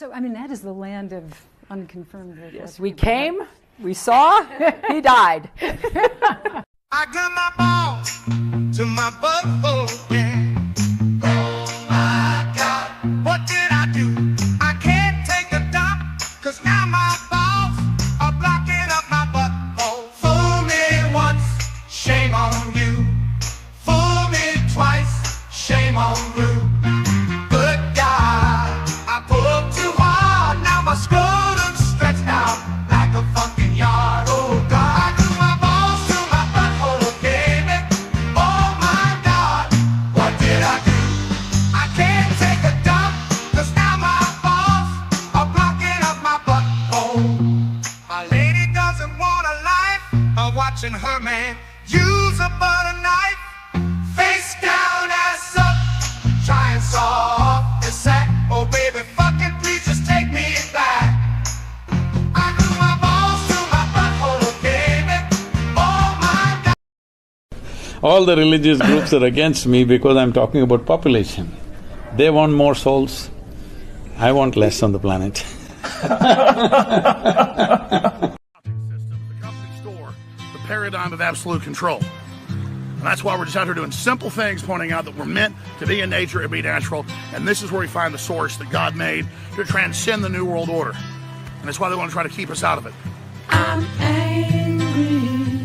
So, I mean, that is the land of unconfirmed. Yes, we came, we saw, he died. I got my balls to my butthole again. Oh my God, what did I do? I can't take a dump, cause now my balls are blocking up my butthole. Fool me once, shame on you. Fool me twice, shame on you. Good God, I pulled too hard, now my scrotum's stretched out like a fucking yard. Oh God. Watching her man use a butter knife, face down, ass up, try and saw off his sack. Oh baby, fucking please just take me back. I grew my balls to my butthole, baby. Oh my God. All the religious groups are against me because I'm talking about population. They want more souls, I want less on the planet. Paradigm of absolute control. And that's why we're just out here doing simple things, pointing out that we're meant to be in nature and be natural, and this is where we find the source that God made to transcend the New World Order. And that's why they want to try to keep us out of it. I'm angry.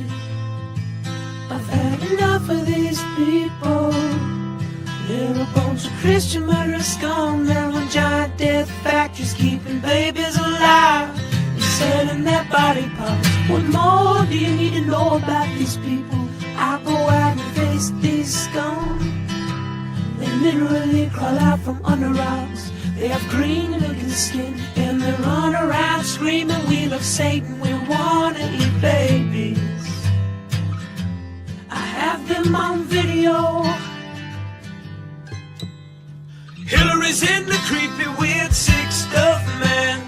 I've had enough of these people. They're a bunch of Christian murderers, scum. They're on giant death factories keeping babies alive. Selling their body parts. What more do you need to know about these people? I go out and face these scum. They literally crawl out from under rocks. They have green looking skin and they run around screaming, we love Satan, we wanna eat babies. I have them on video. Hillary's in the creepy weird sick stuff, man.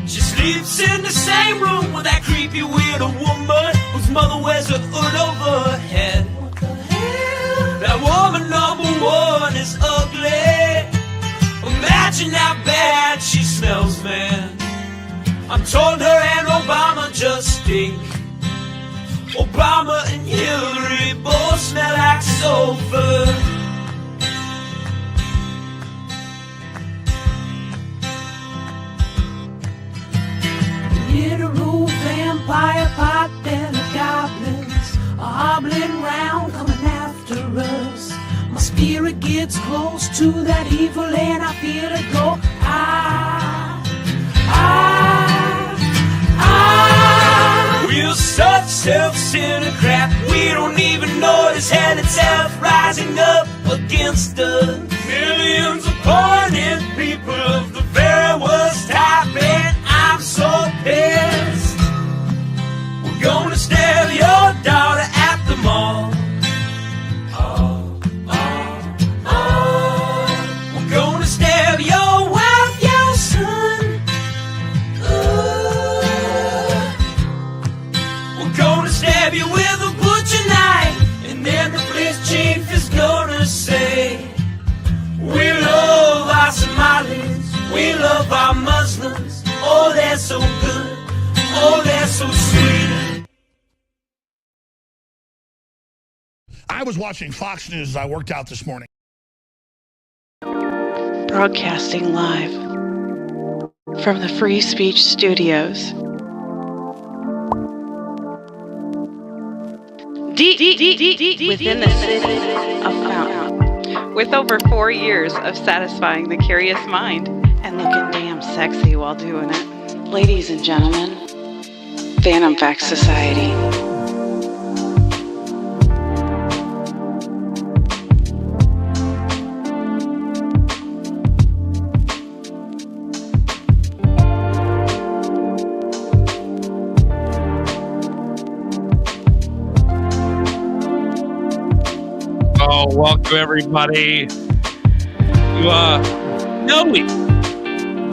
She sleeps in the same room with that creepy weirdo woman whose mother wears a hood over her head. What the hell? That woman number one is ugly. Imagine how bad she smells, man. I'm told her and Obama just stink. Obama and Hillary both smell like sulfur. Literal vampire pot belly goblins are hobbling round coming after us. My spirit gets close to that evil and I feel it go. We're such self-centered crap. We don't even notice hell itself rising up against us. Millions of pointed people of the very worst type, and I'm so pissed. We're gonna stab your daughter at the mall. We're gonna stab your wife, your son. We're gonna stab you with a butcher knife, and then the police chief is gonna say, we love our Somalis, we love our Muslims. Oh, they're so good. Oh, they're so sweet. I was watching Fox News as I worked out this morning. Broadcasting live from the Free Speech Studios. Deep within the city of Fountain. With over 4 years of satisfying the curious mind and looking damn sexy while doing it. Ladies and gentlemen, Fantom Facts Society. Oh, welcome everybody to snowy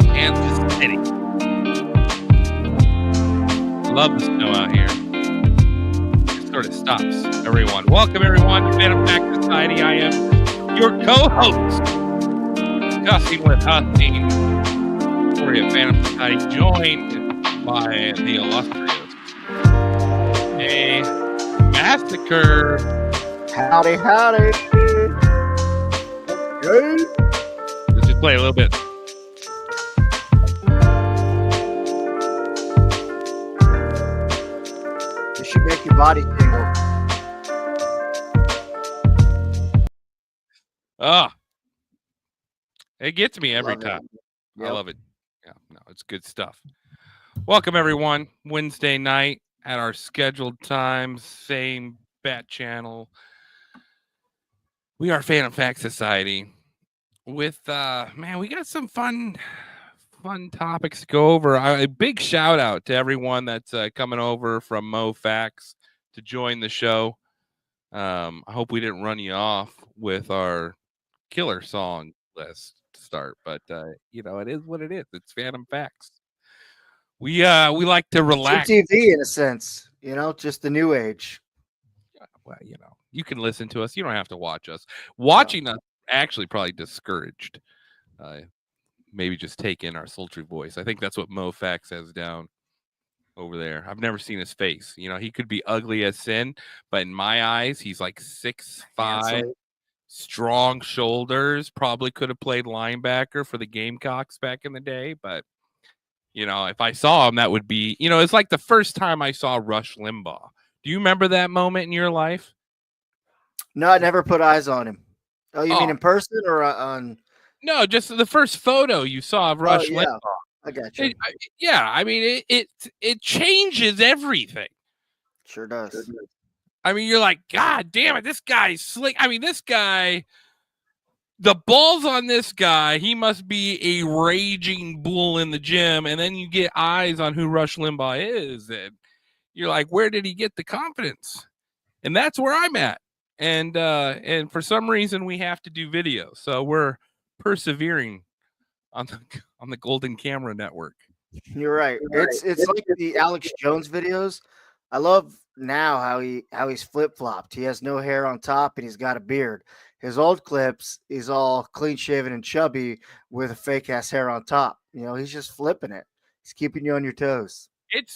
Kansas City. Love the snow out here. It sort of stops everyone. Welcome everyone to Fantom Facts Society. I am your co-host, Discussing with Husky. We're at Fantom Facts Society, joined by the illustrious A Massacre. Howdy, howdy. Hey. Let's just play a little bit. It should make your body tingle. It gets me every time. Yep. I love it. Yeah, no, it's good stuff. Welcome, everyone. Wednesday night at our scheduled time, same bat channel. We are Fantom Facts Society with, man, we got some fun topics to go over. A big shout out to everyone that's coming over from Mo Facts to join the show. I hope we didn't run you off with our killer song list to start, but you know, it is what it is. It's Fantom Facts. We like to relax. TV in a sense, you know, just the new age. Well, you know, you can listen to us. You don't have to watch us. Watching us actually probably discouraged. Maybe just take in our sultry voice. I think that's what Mo Facts has down over there. I've never seen his face. You know, he could be ugly as sin, but in my eyes, he's like 6'5", strong shoulders. Probably could have played linebacker for the Gamecocks back in the day, but you know, if I saw him, that would be, you know, it's like the first time I saw Rush Limbaugh. Do you remember that moment in your life? No, I never put eyes on him. Oh, you mean in person or on? No, just the first photo you saw of Rush Limbaugh. I got you. I mean, it changes everything. Sure does. I mean, you're like, God damn it, this guy's slick. I mean, this guy, the balls on this guy, he must be a raging bull in the gym. And then you get eyes on who Rush Limbaugh is, and you're like, where did he get the confidence? And that's where I'm at. And for some reason, we have to do video, so we're persevering on the Golden Camera Network. You're right. It's like the Alex Jones videos. I love now how he's flip-flopped. He has no hair on top and he's got a beard. His old clips, he's all clean shaven and chubby with a fake ass hair on top. You know, he's just flipping it. He's keeping you on your toes. It's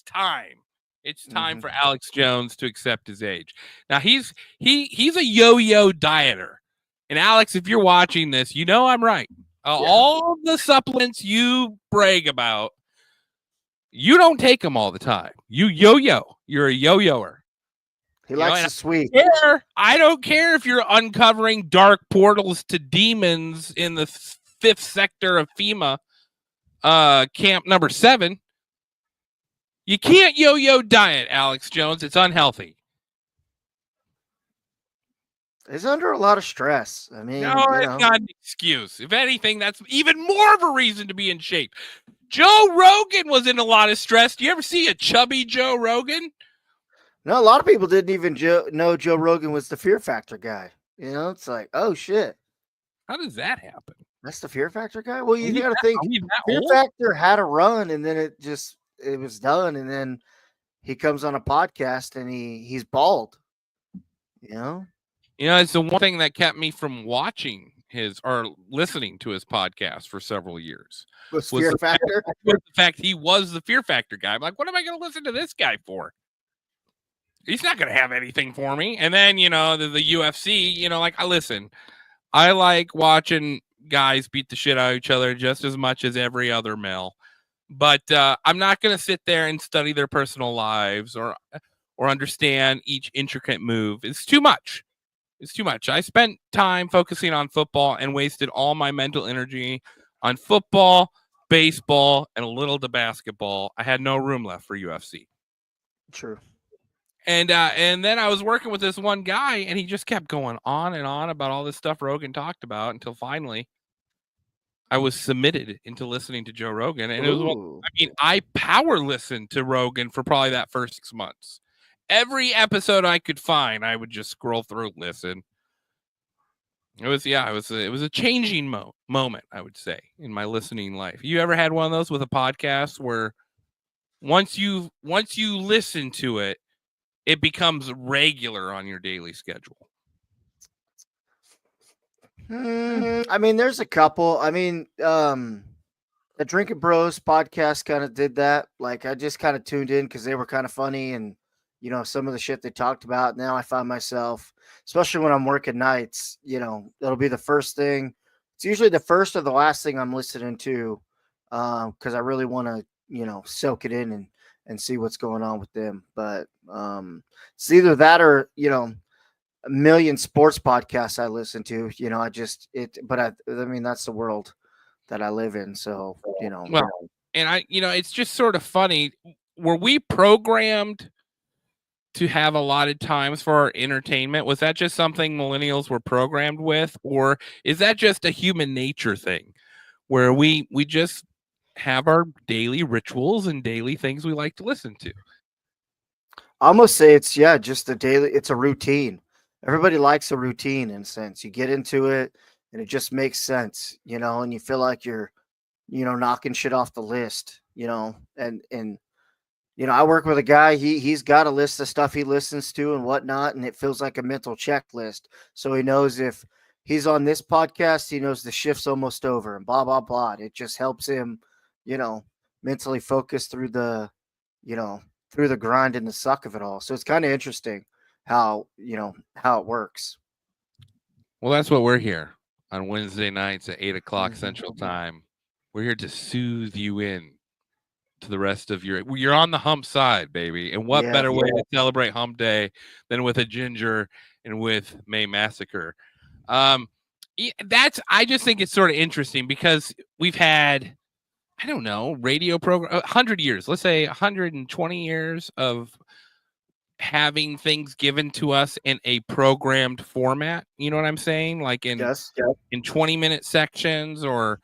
time. It's time for Alex Jones to accept his age. Now he's a yo-yo dieter. And Alex, if you're watching this, you know I'm right. All the supplements you brag about, you don't take them all the time. You yo-yo. You're a yo-yoer. He likes the sweet. I don't care if you're uncovering dark portals to demons in the 5th sector of FEMA, camp number 7. You can't yo-yo diet, Alex Jones. It's unhealthy. He's under a lot of stress. I mean, no, it's not an excuse. If anything, that's even more of a reason to be in shape. Joe Rogan was in a lot of stress. Do you ever see a chubby Joe Rogan? No, a lot of people didn't even know Joe Rogan was the Fear Factor guy. You know, it's like, oh shit. How does that happen? That's the Fear Factor guy? Well, you got to think Fear Factor had a run and then it was done, and then he comes on a podcast and he's bald. You know, it's the one thing that kept me from watching or listening to his podcast for several years. Was Fear Factor? The fact he was the Fear Factor guy. I'm like, what am I going to listen to this guy for? He's not going to have anything for me. And then, you know, the UFC, you know, like I like watching guys beat the shit out of each other just as much as every other male. But I'm not going to sit there and study their personal lives or understand each intricate move. It's too much. It's too much. I spent time focusing on football and wasted all my mental energy on football, baseball, and a little to basketball. I had no room left for UFC. True. And then I was working with this one guy, and he just kept going on and on about all this stuff Rogan talked about until finally I was submitted into listening to Joe Rogan. And it was, I power listened to Rogan for probably that first 6 months. Every episode I could find, I would just scroll through, listen. It was a changing moment, I would say, in my listening life. You ever had one of those with a podcast where once you listen to it, it becomes regular on your daily schedule? I mean, there's a couple. I mean, the Drinking Bros podcast kind of did that. Like, I just kind of tuned in because they were kind of funny and, some of the shit they talked about. Now I find myself, especially when I'm working nights, it'll be the first thing. It's usually the first or the last thing I'm listening to because I really want to, soak it in and see what's going on with them. But it's either that or, a million sports podcasts I listen to, but I mean, that's the world that I live in. So, Well, and it's just sort of funny. Were we programmed to have allotted times for our entertainment? Was that just something millennials were programmed with, or is that just a human nature thing where we just have our daily rituals and daily things we like to listen to? I almost say it's just it's a routine. Everybody likes a routine in a sense. You get into it and it just makes sense, and you feel like you're, knocking shit off the list, and I work with a guy, he's got a list of stuff he listens to and whatnot, and it feels like a mental checklist. So he knows if he's on this podcast, he knows the shift's almost over and blah, blah, blah. It just helps him, mentally focus through the grind and the suck of it all. So it's kind of interesting how it works. Well, that's what we're here on Wednesday nights at 8:00 Central Time. We're here to soothe you in to the rest of you're on the hump side, baby. And what better way to celebrate hump day than with a ginger and with May Massacre? I just think it's sort of interesting because we've had, I don't know, radio program 100 years, let's say 120 years of having things given to us in a programmed format. You know what I'm saying? Like in 20-minute sections or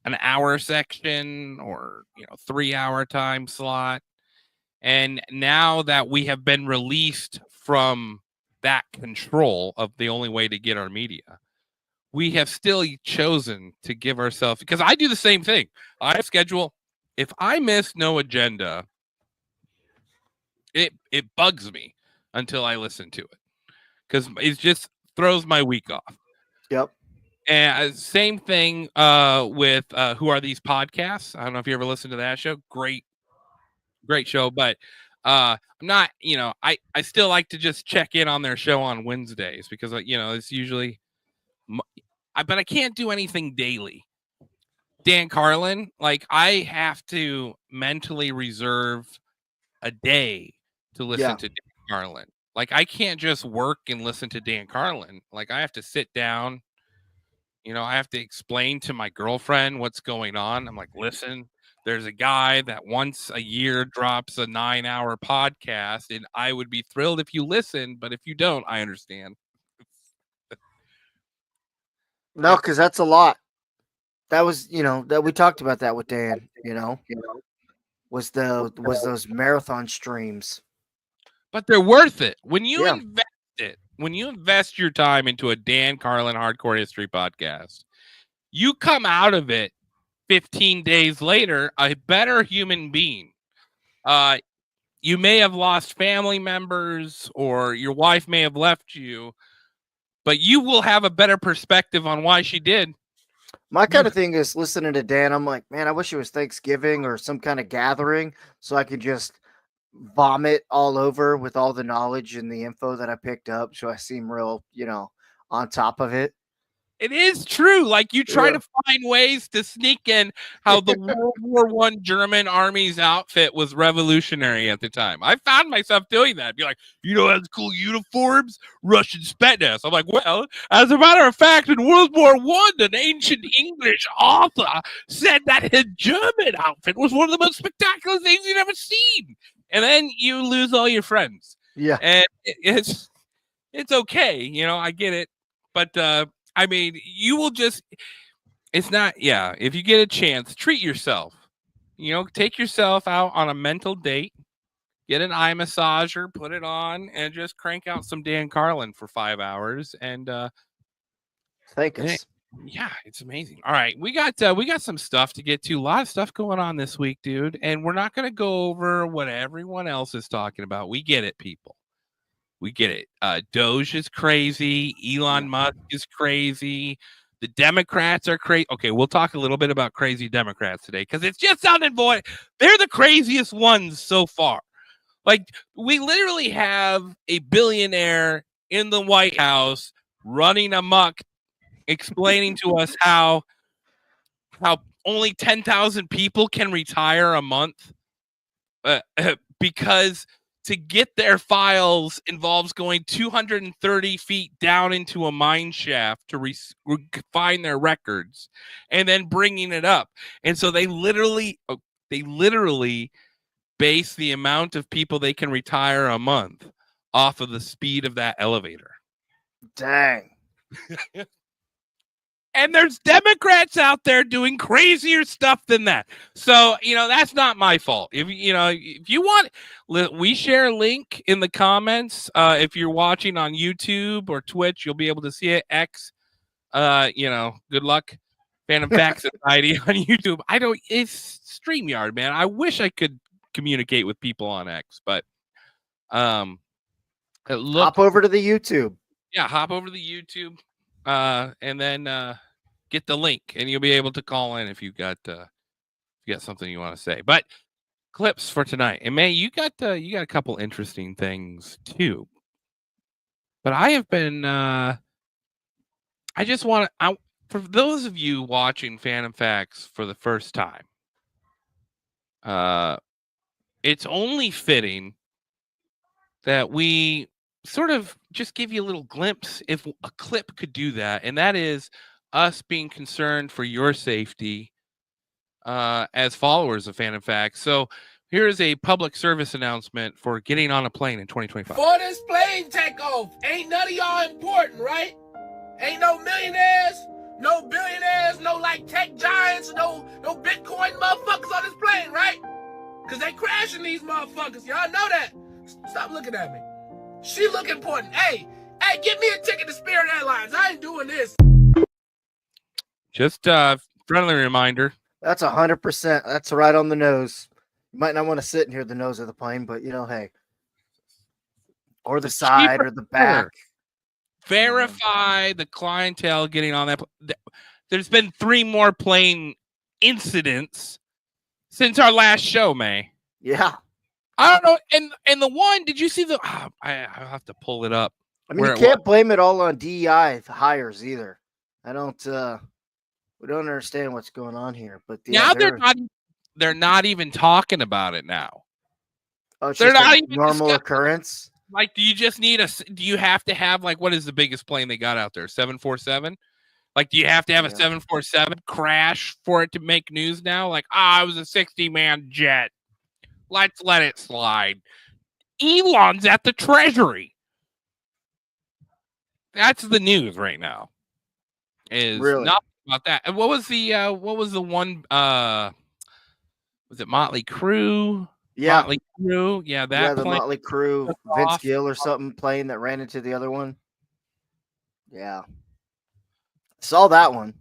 an hour section or 3-hour time slot. And now that we have been released from that control of the only way to get our media, we have still chosen to give ourselves, because I do the same thing. I schedule, if I miss No Agenda, it bugs me until I listen to it because it just throws my week off. Yep. And same thing with Who Are These Podcasts? I don't know if you ever listened to that show. Great show. But I'm not, I still like to just check in on their show on Wednesdays because, it's usually, but I can't do anything daily. Dan Carlin, like I have to mentally reserve a day to listen to Dan Carlin. Like I can't just work and listen to Dan Carlin. Like I have to sit down, I have to explain to my girlfriend what's going on. I'm like, listen, there's a guy that once a year drops a 9-hour podcast, and I would be thrilled if you listen, but if you don't, I understand. No, because that's a lot. That was, that we talked about that with Dan, was those marathon streams. But they're worth it. When you invest it, when you invest your time into a Dan Carlin Hardcore History podcast, you come out of it 15 days later a better human being. You may have lost family members or your wife may have left you, but you will have a better perspective on why she did. My kind of thing is listening to Dan. I'm like, man, I wish it was Thanksgiving or some kind of gathering so I could just vomit all over with all the knowledge and the info that I picked up. So I seem real, on top of it. It is true. Like you try to find ways to sneak in how the World War I German army's outfit was revolutionary at the time. I found myself doing that. Be like, has cool uniforms, Russian Spetsnaz. I'm like, well, as a matter of fact, in World War I, an ancient English author said that his German outfit was one of the most spectacular things you'd ever seen. And then you lose all your friends. Yeah. And it's okay. I get it. But, I mean, you will it's not, if you get a chance, treat yourself, take yourself out on a mental date, get an eye massager, put it on, and just crank out some Dan Carlin for 5 hours. And thank us. Yeah, it's amazing. All right, we got some stuff to get to. A lot of stuff going on this week, dude. And we're not going to go over what everyone else is talking about. We get it, people. We get it. Doge is crazy. Elon Musk is crazy. The Democrats are crazy. Okay, we'll talk a little bit about crazy Democrats today because it's just sounding boy. They're the craziest ones so far. Like, we literally have a billionaire in the White House running amok, explaining to us how only 10,000 people can retire a month because to get their files involves going 230 feet down into a mine shaft to find their records and then bringing it up. And so they literally base the amount of people they can retire a month off of the speed of that elevator. Dang. And there's Democrats out there doing crazier stuff than that. So, that's not my fault. If you want, we share a link in the comments. If you're watching on YouTube or Twitch, you'll be able to see it. X, good luck. Fantom Facts Society on YouTube. It's StreamYard, man. I wish I could communicate with people on X, but hop over to the YouTube. Yeah, hop over to the YouTube. And then get the link, and you'll be able to call in if you got something you want to say. But clips for tonight, and May, you got a couple interesting things too. But I have been. I just want to. For those of you watching Fantom Facts for the first time, it's only fitting that we sort of just give you a little glimpse if a clip could do that, and that is us being concerned for your safety as followers of Fantom Facts. So here is a public service announcement for getting on a plane in 2025. For this plane takeoff, ain't none of y'all important, right? Ain't no millionaires, no billionaires, no like tech giants, no Bitcoin motherfuckers on this plane, right? Because they crashing these motherfuckers. Y'all know that. Stop looking at me. She look important. Hey, get me a ticket to Spirit Airlines. I ain't doing this. Just friendly reminder. That's 100%. That's right on the nose. You might not want to sit near the nose of the plane, but hey, or the side or the back. Verify the clientele getting on that. There's been 3 more plane incidents since our last show, May. Yeah. I don't know. And the one, did you see the? I'll have to pull it up. I mean, you can't blame it all on DEI hires either. We don't understand what's going on here. But now they're not even talking about it now. Oh, it's they're just not a even normal occurrence. Like, do you just need do you have to have, like, what is the biggest plane they got out there? 747? Like, do you have to have a 747 crash for it to make news now? Like, it was a 60-man jet. Let's let it slide. Elon's at the Treasury. That's the news right now. Is really nothing about that. And what was the one? Was it Motley Crue? Yeah, Motley Crue. Yeah, that the plane. Motley Crue, Vince Gill or something plane that ran into the other one. Yeah, saw that one.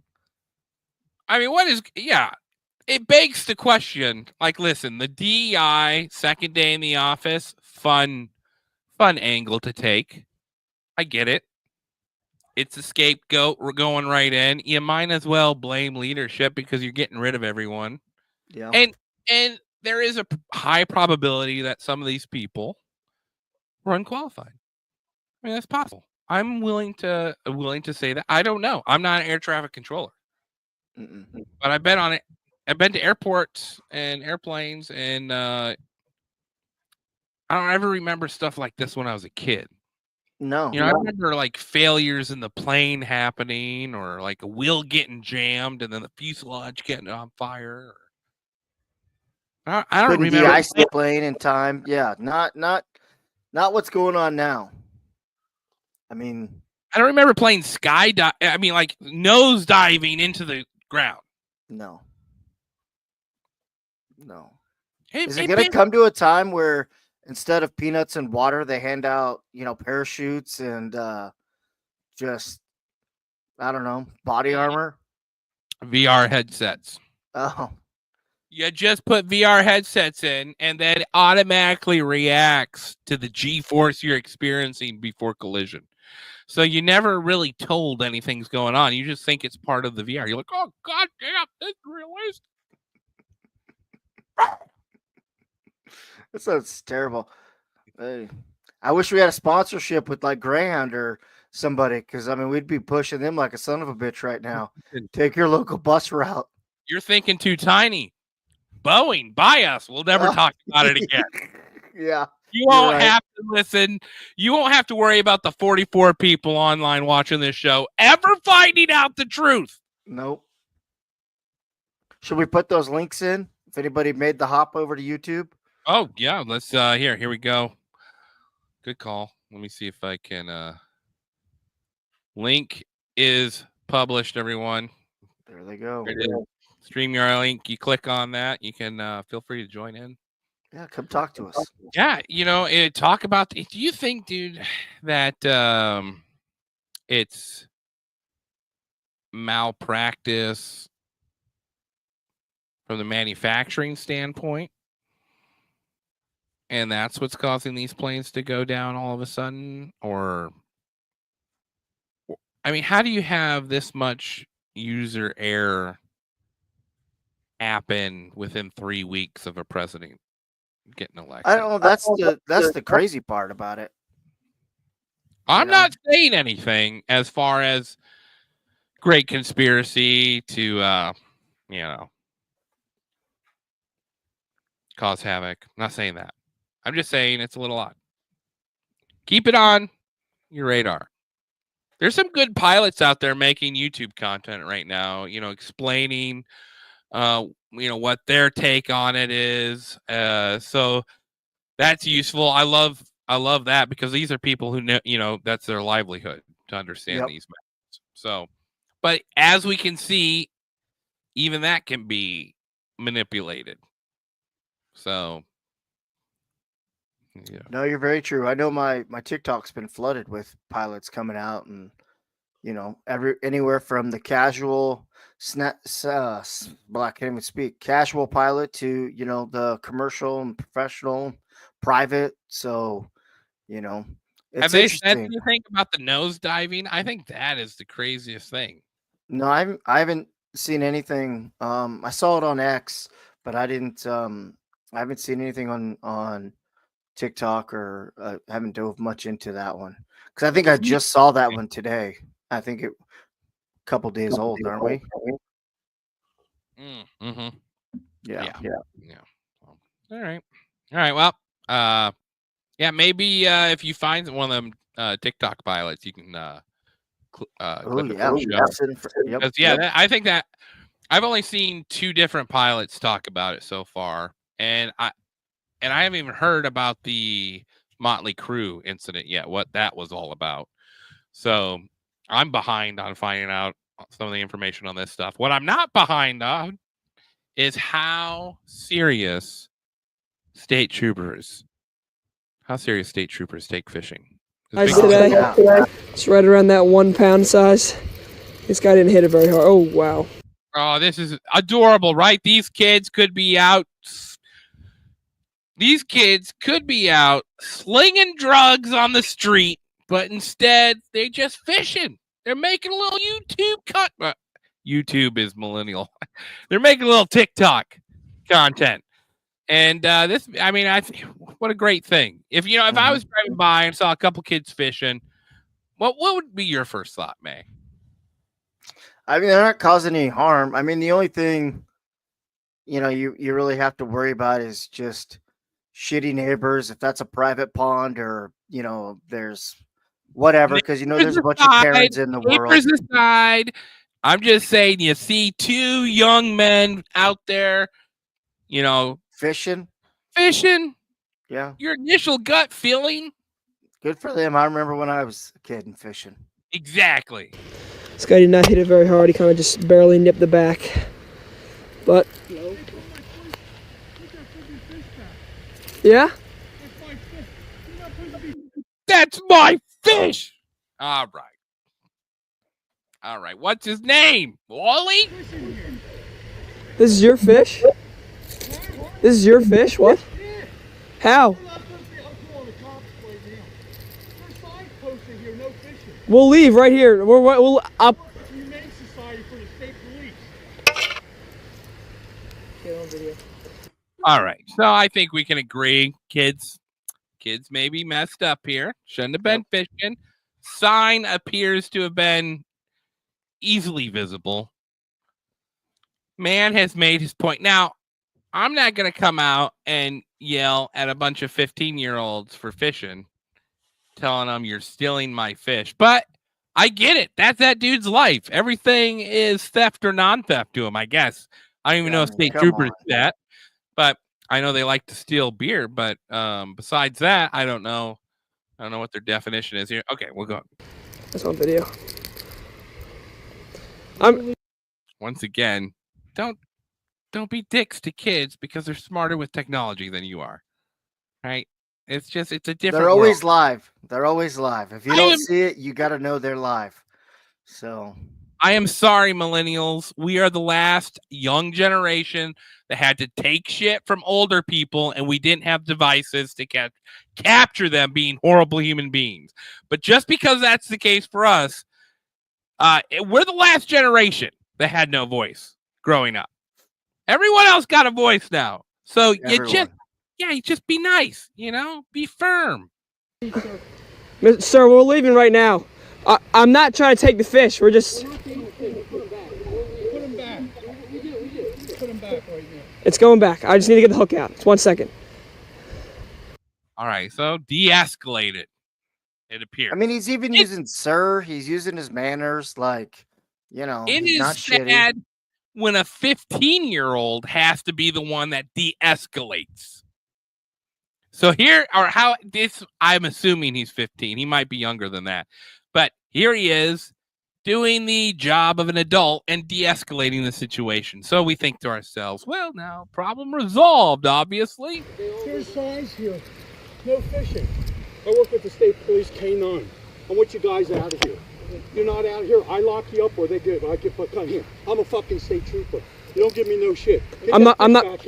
I mean, it begs the question, like, listen, the DEI second day in the office, fun angle to take. I get it. It's a scapegoat. We're going right in. You might as well blame leadership because you're getting rid of everyone. Yeah. And there is a high probability that some of these people were unqualified. I mean, that's possible. I'm willing to say that. I don't know. I'm not an air traffic controller. But I've been on it. I've been to airports and airplanes, and I don't ever remember stuff like this when I was a kid. No. I remember, like, failures in the plane happening, or like a wheel getting jammed and then the fuselage getting on fire. I don't remember. I the plane in time. Yeah, not what's going on now. I mean, I don't remember playing skydive. I mean, like, nose diving into the ground. No. Is it going to come to a time where instead of peanuts and water, they hand out, parachutes and just, I don't know, body armor? VR headsets. Oh. You just put VR headsets in, and then it automatically reacts to the G-force you're experiencing before collision. So you never really told anything's going on. You just think it's part of the VR. You're like, oh, God damn, this is realistic. That sounds terrible. Hey, I wish we had a sponsorship with like Greyhound or somebody, because I mean we'd be pushing them like a son of a bitch right now. Take your local bus route. You're thinking too tiny. Boeing, buy us. We'll never talk about it again. Yeah. You won't have to listen. You won't have to worry about the 44 people online watching this show ever finding out the truth. Nope. Should we put those links in? If anybody made the hop over to YouTube? Oh, yeah. Let's here we go. Good call. Let me see if I can link is published, everyone. There they go. Stream your link. You click on that. You can feel free to join in. Yeah, come talk to us. Yeah, talk about. Do you think, dude, that it's malpractice from the manufacturing standpoint, and that's what's causing these planes to go down all of a sudden? Or, I mean, how do you have this much user error happen within 3 weeks of a president getting elected? I don't know. That's the crazy part about it. I'm not saying anything as far as great conspiracy to cause havoc. I'm not saying that. I'm just saying it's a little odd. Keep it on your radar. There's some good pilots out there making YouTube content right now, explaining what their take on it is. So that's useful. I love that, because these are people who know, that's their livelihood to understand these matters. So, but as we can see, even that can be manipulated. So, yeah. No, you're very true. I know my TikTok's been flooded with pilots coming out, and anywhere from the casual I can't even speak, casual pilot to the commercial and professional, private. So it's have they interesting. said anything about the nose diving? I think that is the craziest thing. No, I haven't seen anything. I saw it on X, but I didn't. I haven't seen anything on TikTok, or haven't dove much into that one, because I think I just saw that one today. I think it a couple days old, aren't we? Mm-hmm. Yeah. All right. Well, maybe if you find one of them TikTok pilots, you can clip it from the show. I think that I've only seen 2 different pilots talk about it so far, and I haven't even heard about the Motley Crue incident yet, what that was all about. So I'm behind on finding out some of the information on this stuff. What I'm not behind on is how serious state troopers take fishing. Today, it's right around that 1 pound size. This guy didn't hit it very hard. Oh, wow. Oh, this is adorable, right? These kids could be out slinging drugs on the street, but instead they're just fishing. They're making a little YouTube YouTube is millennial. They're making a little TikTok content. And what a great thing. If I was driving by and saw a couple kids fishing, what would be your first thought, May? I mean, they're not causing any harm. I mean, the only thing, you really have to worry about is just shitty neighbors. If that's a private pond, or, there's whatever, because, there's a bunch of Karens in the world. Aside, I'm just saying, you see 2 young men out there, fishing. Yeah. Your initial gut feeling. Good for them. I remember when I was a kid and fishing. Exactly. This guy did not hit it very hard. He kind of just barely nipped the back. But yeah. That's my fish. All right. What's his name? Wally? This is your fish? This is your fish? What? Yeah. How? I'm calling the cops right now. There's signs posted here, no fishing. We'll leave right here. We'll up. It's a humane society for the state police. All right. So I think we can agree, kids may be messed up here. Shouldn't have been fishing. Sign appears to have been easily visible. Man has made his point. Now, I'm not going to come out and yell at a bunch of 15-year-olds for fishing, telling them you're stealing my fish. But I get it. That's that dude's life. Everything is theft or non-theft to him, I guess. I don't even know if state troopers do that. But I know they like to steal beer. But besides that, I don't know. I don't know what their definition is here. Okay, we'll go. That's on video. Once again, don't be dicks to kids because they're smarter with technology than you are. Right? It's a different They're always world. live. They're always live. If you don't see it, you got to know they're live. So I am sorry, millennials. We are the last young generation that had to take shit from older people, and we didn't have devices to capture them being horrible human beings. But just because that's the case for us, we're the last generation that had no voice growing up. Everyone else got a voice now. So you just be nice, be firm. Sir, we're leaving right now. I'm not trying to take the fish. We're just... Put them back. Put them back right now. It's going back. I just need to get the hook out. It's 1 second. All right, so de-escalate it. It appears. I mean, he's even using sir. He's using his manners, like, it he's is not sad shitty. when a 15-year-old has to be the one that de-escalates. So here, I'm assuming he's 15. He might be younger than that. But here he is doing the job of an adult and de-escalating the situation. So we think to ourselves, well, now, problem resolved, obviously. There's signs here. No fishing. I work with the state police K9. I want you guys out of here. You're not out here. I lock you up or they get. Come here. I'm a fucking state trooper. You don't give me no shit. I'm not.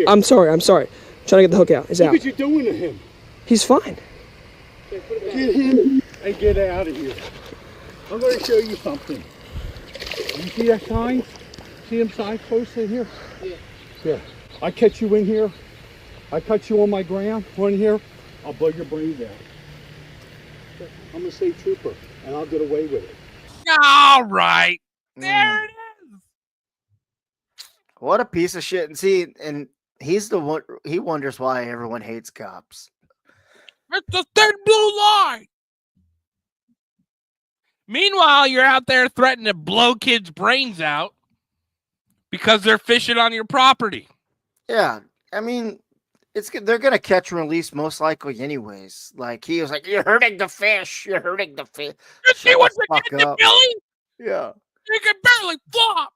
I'm sorry. I'm sorry. I'm trying to get the hook out. He's out. What are you doing to him? He's fine. Get him and get out of here. I'm going to show you something. You see that sign? See them signs posted here? Yeah. Yeah. I catch you in here. I catch you on my ground, one here. I'll blow your brains out. I'm a state trooper, and I'll get away with it. All right. There it is. What a piece of shit. And see, and he's the one, he wonders why everyone hates cops. It's the thin blue line. Meanwhile, you're out there threatening to blow kids' brains out because they're fishing on your property. Yeah. I mean, they're going to catch and release most likely anyways. Like, he was like, you're hurting the fish. You're hurting the fish. You see what you're getting to, Billy? Yeah. You can barely flop.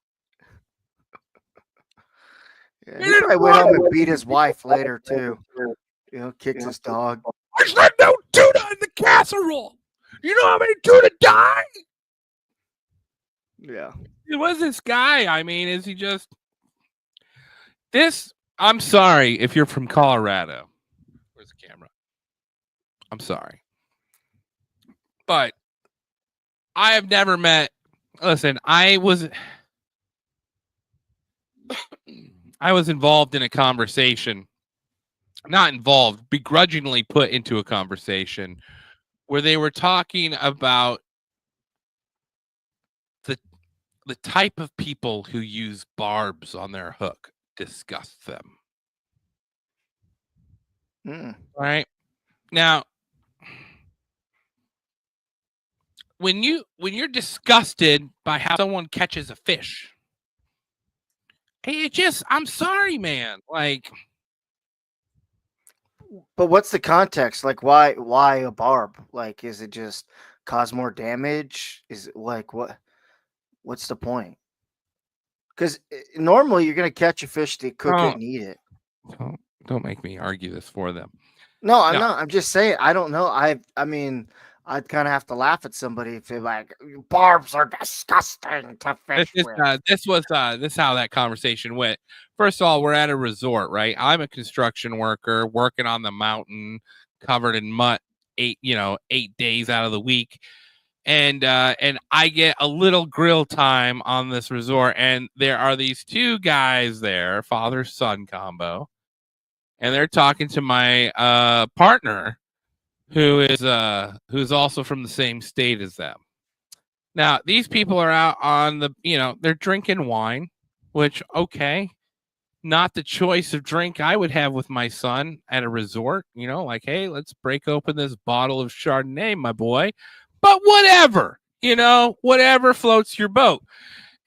Yeah, he probably went home and beat his wife later, too. Kicked his dog. I said no tuna in the casserole. You know how many tuna die? Yeah. It was this guy. I mean, is he just... I'm sorry if you're from Colorado. Where's the camera? I'm sorry. But I have never met... Listen, I was involved in a conversation. Not involved, begrudgingly put into a conversation where they were talking about the type of people who use barbs on their hook disgusts them. All right. Now, when you're disgusted by how someone catches a fish, I'm sorry, man. Like, but what's the context? Like, why a barb? Like, is it just cause more damage? Is it like what's the point? Because normally you're gonna catch a fish to cook it and eat it. Don't make me argue this for them. No, I'm not. I'm just saying. I don't know. I mean, I'd kind of have to laugh at somebody if they're like, barbs are disgusting to fish with. This is how that conversation went. First of all, we're at a resort, right? I'm a construction worker working on the mountain, covered in mud, 8 days out of the week. And I get a little grill time on this resort, and there are these two guys there, father-son combo, and they're talking to my partner, who's also from the same state as them. Now, these people are out on the, they're drinking wine, which, okay, not the choice of drink I would have with my son at a resort, like, hey, let's break open this bottle of Chardonnay, my boy. But whatever, whatever floats your boat.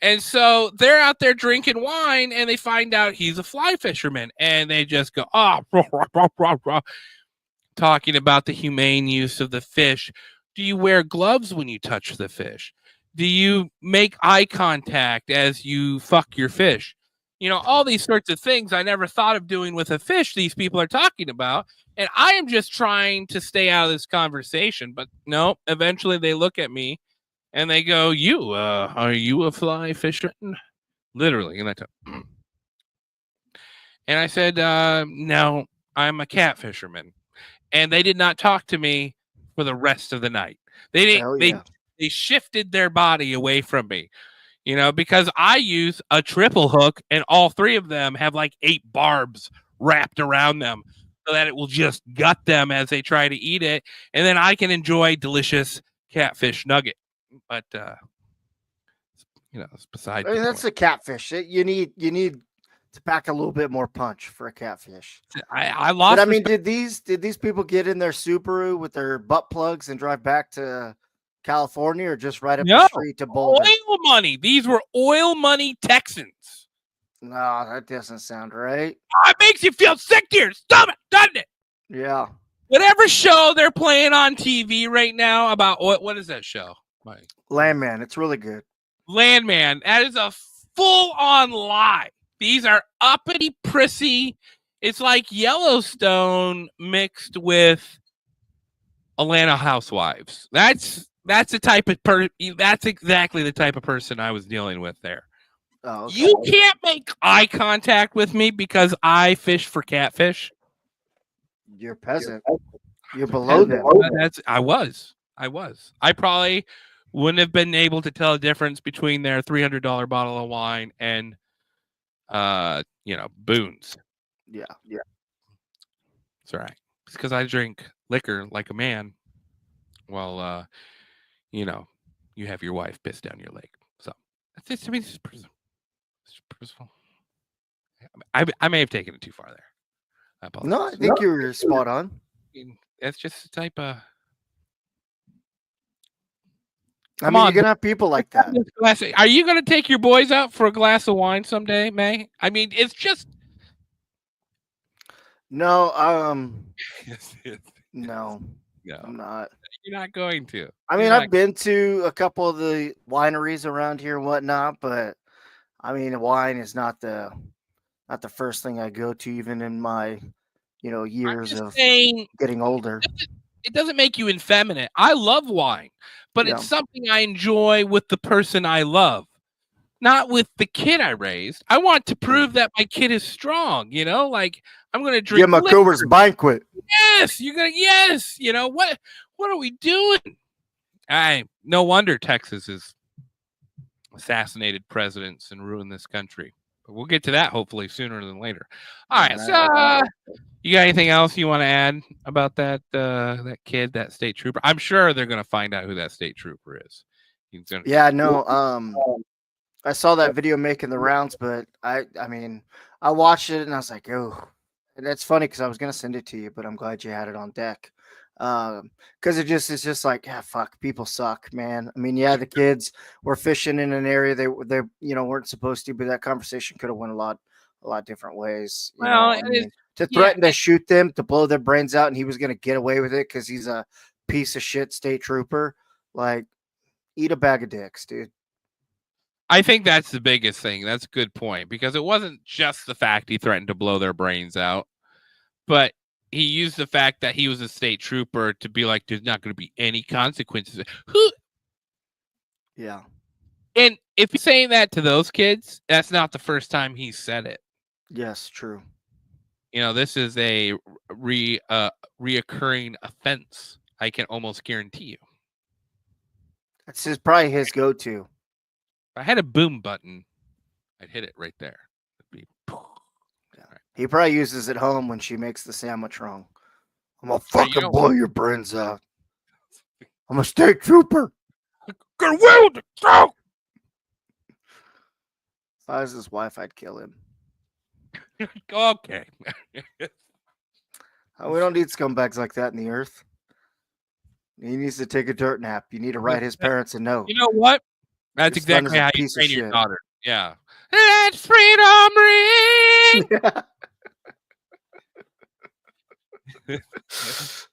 And so they're out there drinking wine, and they find out he's a fly fisherman, and they just go, rah, rah, rah, rah, talking about the humane use of the fish. Do you wear gloves when you touch the fish? Do you make eye contact as you fuck your fish? All these sorts of things I never thought of doing with a fish these people are talking about. And I am just trying to stay out of this conversation. But no, eventually they look at me and they go, are you a fly fisherman? Literally. And I said, no, I'm a cat fisherman. And they did not talk to me for the rest of the night. They didn't. They shifted their body away from me. Because I use a triple hook, and all three of them have like 8 barbs wrapped around them so that it will just gut them as they try to eat it. And then I can enjoy delicious catfish nugget. But, it's beside the that's a catfish. You need to pack a little bit more punch for a catfish. I lost. But I mean, did these people get in their Subaru with their butt plugs and drive back to California, or just right up the street to Boulder? Oil money. These were oil money Texans. No, that doesn't sound right. It makes you feel sick to your stomach, doesn't it? Yeah. Whatever show they're playing on TV right now about what is that show? Landman. It's really good. Landman. That is a full-on lie. These are uppity, prissy. It's like Yellowstone mixed with Atlanta Housewives. That's the type of that's exactly the type of person I was dealing with there. Oh, okay. You can't make eye contact with me because I fish for catfish. You're a peasant. You're below them. I was. I probably wouldn't have been able to tell a difference between their $300 bottle of wine and Boone's. Yeah. It's all right. It's because I drink liquor like a man. Well, you have your wife piss down your leg. So that's just, it's personal. I may have taken it too far there. I apologize. No, I think you're spot on. That's just the type of. You're gonna have people like that. Are you gonna take your boys out for a glass of wine someday, May? I mean, it's just. No, no, I'm not. You're not going to. I mean, I've been to a couple of the wineries around here and whatnot, but I mean, wine is not the first thing I go to, even in my, years of getting older. It doesn't make you effeminate. I love wine, but it's something I enjoy with the person I love, not with the kid I raised. I want to prove that my kid is strong. Like I'm going to drink. Yeah, my Coors Banquet. Yes, you're gonna. Yes, what are we doing? No wonder Texas has assassinated presidents and ruined this country. But we'll get to that hopefully sooner than later. All right, so you got anything else you want to add about that kid, that state trooper? I'm sure they're gonna find out who that state trooper is. Yeah, no. I saw that video making the rounds, but I mean, I watched it and I was like, oh, and that's funny because I was gonna send it to you, but I'm glad you had it on deck. Because it's just like, fuck, people suck, man. I mean, yeah, the kids were fishing in an area they weren't supposed to, but that conversation could have went a lot different ways. To threaten to shoot them, to blow their brains out, and he was gonna get away with it because he's a piece of shit state trooper. Like, eat a bag of dicks, dude. I think that's the biggest thing. That's a good point, because it wasn't just the fact he threatened to blow their brains out, but he used the fact that he was a state trooper to be like, there's not going to be any consequences. Who? Yeah. And if he's saying that to those kids, that's not the first time he said it. Yes, true. You know, this is a reoccurring offense. I can almost guarantee you. That's probably his go-to. If I had a boom button, I'd hit it right there. It'd be, yeah. He probably uses it home when she makes the sandwich wrong. I'm gonna fucking blow your brains out. I'm a state trooper. Get away with it. Go! If I was his wife, I'd kill him. Okay. We don't need scumbags like that in the earth. He needs to take a dirt nap. You need to write his parents a note. You know what? That's Your son exactly is a how you piece of train your shit. daughter. Yeah. Let freedom ring.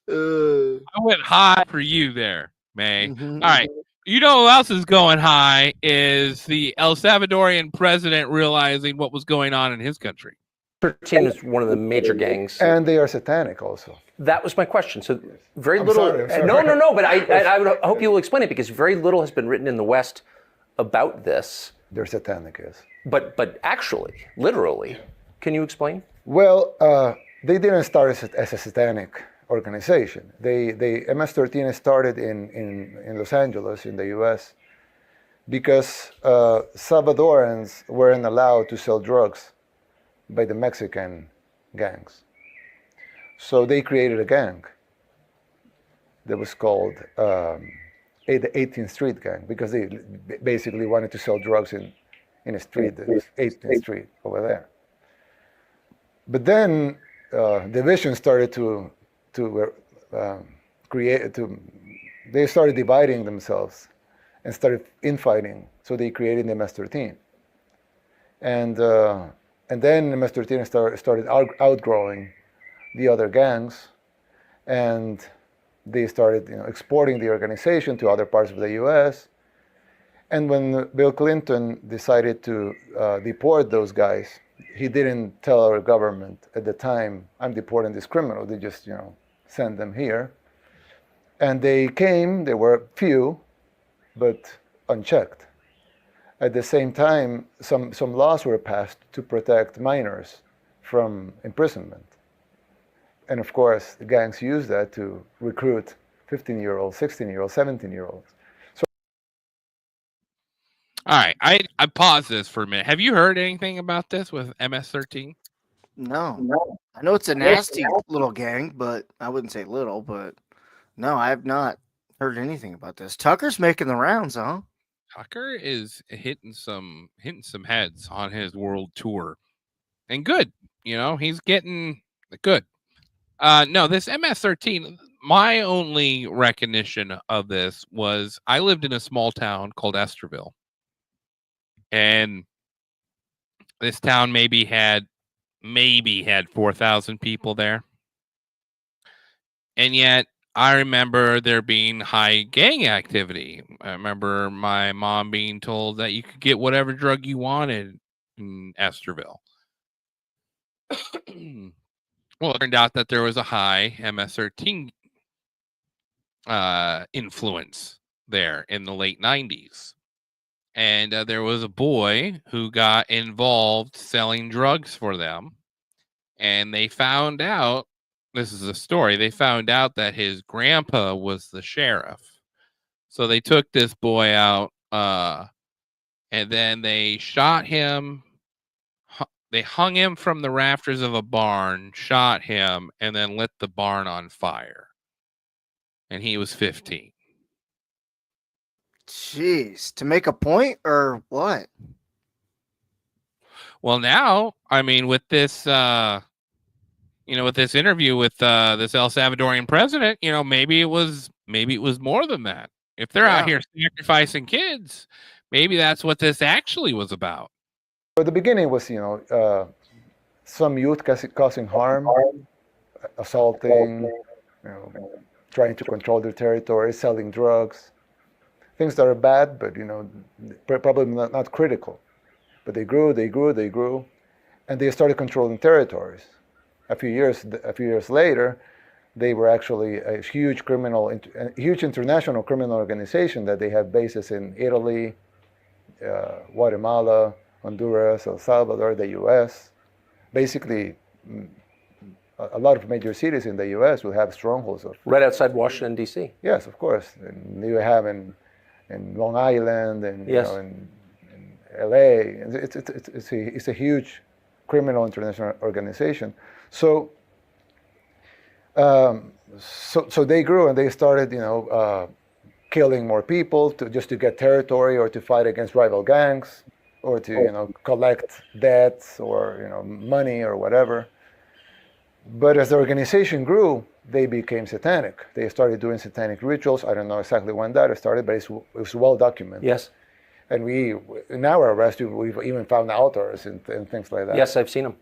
I went high for you there, May. Mhm. All right. You know who else is going high is the El Salvadorian president realizing what was going on in his country. 13 is one of the major gangs. And they are satanic also. That was my question. So very I'm little. sorry. No, but I would hope you will explain it because very little has been written in the West about this. They're satanic, yes. But actually, literally, can you explain? Well, they didn't start as a satanic organization. They MS-13 started in Los Angeles, in the U.S., because Salvadorans weren't allowed to sell drugs by the Mexican gangs. So they created a gang that was called the 18th Street Gang, because they basically wanted to sell drugs in a street, the 18th Street over there. But then division started they started dividing themselves and started infighting. So they created the MS-13. And then MS-13 started outgrowing the other gangs, and they started exporting the organization to other parts of the U.S. And when Bill Clinton decided to deport those guys, he didn't tell our government at the time, I'm deporting this criminal. They just send them here. And they came, there were few, but unchecked. At the same time, some laws were passed to protect minors from imprisonment. And of course, the gangs use that to recruit 15-year-olds, 16-year-olds, 17-year-olds. So, all right, I pause this for a minute. Have you heard anything about this with MS-13? No. I know it's a nasty little gang, but I wouldn't say little, but no, I have not heard anything about this. Tucker's making the rounds, huh? Tucker is hitting some heads on his world tour, and good. He's getting good. No, this MS-13. My only recognition of this was I lived in a small town called Esterville, and this town maybe had 4,000 people there, and yet I remember there being high gang activity. I remember my mom being told that you could get whatever drug you wanted in Esterville. Well, it turned out that there was a high MS-13 influence there in the late 90s. And there was a boy who got involved selling drugs for them. And they found out, this is a story, they found out that his grandpa was the sheriff. So they took this boy out and then they shot him. They hung him from the rafters of a barn, shot him, and then lit the barn on fire. And he was 15. Jeez, to make a point or what? Well, now, I mean, with this, with this interview with this El Salvadorian president, maybe it was more than that. If they're out here sacrificing kids, maybe that's what this actually was about. at the beginning it was, some youth causing harm, assaulting, trying to control their territory, selling drugs, things that are bad, but probably not critical. But they grew, and they started controlling territories. a few years later, they were actually a huge international criminal organization that they have bases in Italy, Guatemala, Honduras, El Salvador, the U.S. Basically, a lot of major cities in the U.S. will have strongholds of. Right outside Washington, D.C. Yes, of course. And you have in Long Island and yes. in L.A. It's a huge criminal international organization. So they grew and they started, killing more people just to get territory or to fight against rival gangs or to, collect debts or, money or whatever. But as the organization grew, they became satanic. They started doing satanic rituals. I don't know exactly when that started, but it was well documented. Yes. And in our arrest, we've even found altars and things like that. Yes, I've seen them.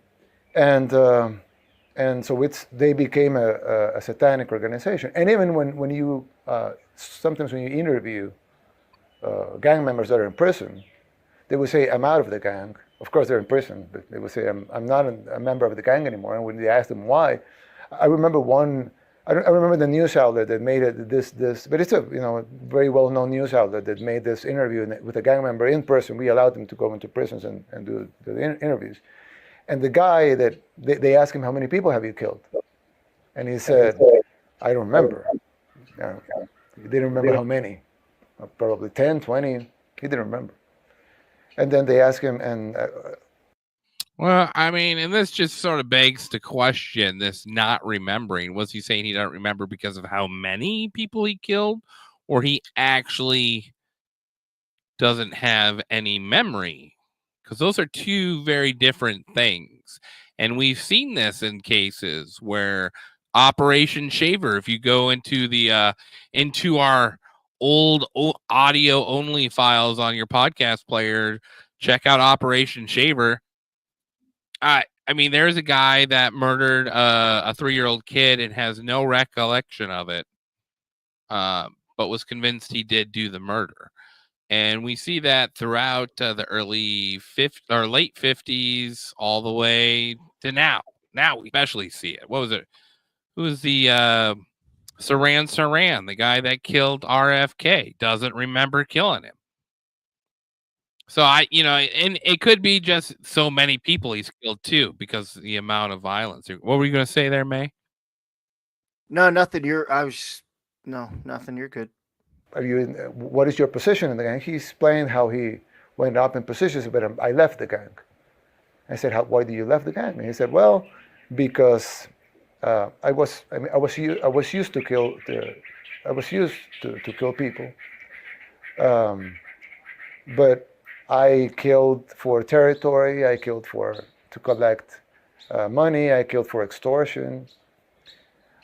And so they became a satanic organization. And even when you sometimes when you interview gang members that are in prison, they would say, "I'm out of the gang." Of course, they're in prison, but they would say, "I'm not a member of the gang anymore." And when they asked them why, I remember I remember the news outlet that made it this, but it's a very well-known news outlet that made this interview with a gang member in person. We allowed them to go into prisons and do the interviews. And the guy that they asked him, "How many people have you killed?" And he said, "I don't remember." He didn't remember how many, probably 10, 20. He didn't remember. And then they asked him, well, I mean, and this just sort of begs to question this not remembering. Was he saying he doesn't remember because of how many people he killed, or he actually doesn't have any memory? Because those are two very different things. And we've seen this in cases where Operation Shaver, if you go into the into our old audio only files on your podcast player, check out Operation Shaver. I mean, there's a guy that murdered a 3-year-old kid and has no recollection of it, but was convinced he did do the murder. And we see that throughout the late 50s all the way to now. Now we especially see it. What was it? Who was the Saran, the guy that killed RFK, doesn't remember killing him. So and it could be just so many people he's killed too, because of the amount of violence. What were you going to say there, May? No, nothing. Nothing. You're good. What is your position in the gang? He explained how he went up in positions, but I left the gang. I said, why did you left the gang? And he said, well, because I was used to kill people, but I killed for territory. I killed to collect money. I killed for extortion.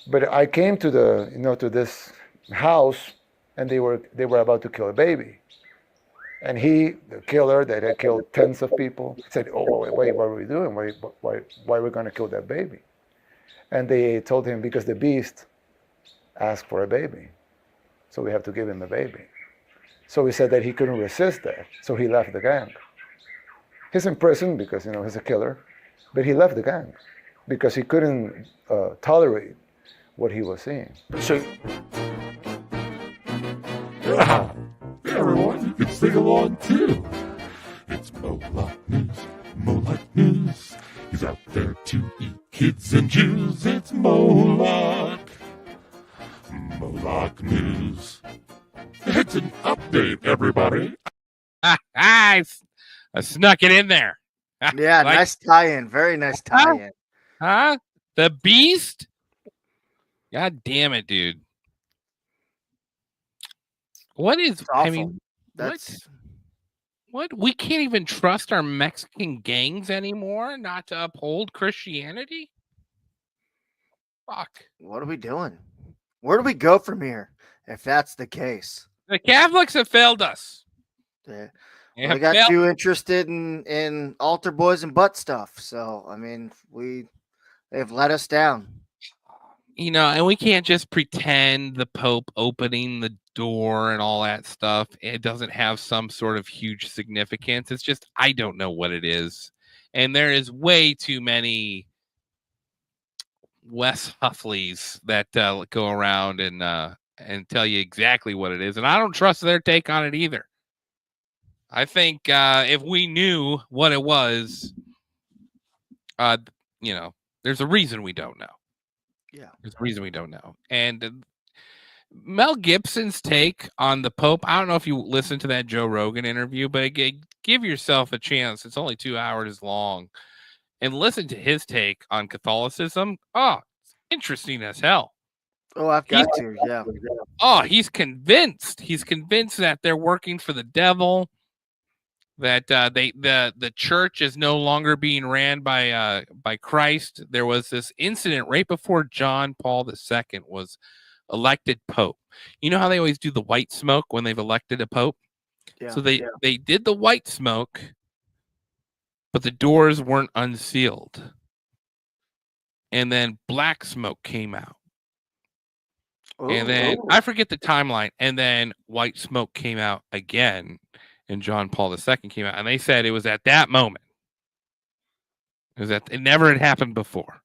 But I came to to this house, and they were about to kill a baby. And the killer that had killed tens of people, said, "Oh, wait, what are we doing? Why are we going to kill that baby?" And they told him, because the beast asked for a baby, so we have to give him a baby. So he said that he couldn't resist that, so he left the gang. He's in prison because he's a killer, but he left the gang because he couldn't tolerate what he was seeing. So, hey everyone, you can sing along too. It's Moloch News. He's out there to eat kids and Jews. It's Moloch News. It's an update, everybody. I snuck it in there. Yeah, nice tie-in. Very nice tie-in. Huh? The Beast? God damn it, dude. What is... I mean, what? We can't even trust our Mexican gangs anymore not to uphold Christianity? Fuck. What are we doing? Where do we go from here if that's the case? The Catholics have failed us. Yeah. They got too interested in altar boys and butt stuff. So, I mean, they've let us down. And we can't just pretend the Pope opening the door and all that stuff. It doesn't have some sort of huge significance. It's just, I don't know what it is. And there is way too many Wes Huffleys that go around and tell you exactly what it is, and I don't trust their take on it either. I think if we knew what it was, there's a reason we don't know. Yeah, there's a reason we don't know. And Mel Gibson's take on the Pope, I don't know if you listened to that Joe Rogan interview, but give yourself a chance. It's only 2 hours long. And listen to his take on Catholicism. Oh, it's interesting as hell. Oh, I've got to, yeah. Oh, he's convinced. He's convinced that they're working for the devil, that the church is no longer being ran by Christ. There was this incident right before John Paul II was elected Pope. You know how they always do the white smoke when they've elected a Pope? Yeah, so they did the white smoke, but the doors weren't unsealed. And then black smoke came out. And then I forget the timeline. And then white smoke came out again. And John Paul II came out. And they said it was at that moment. It never had happened before.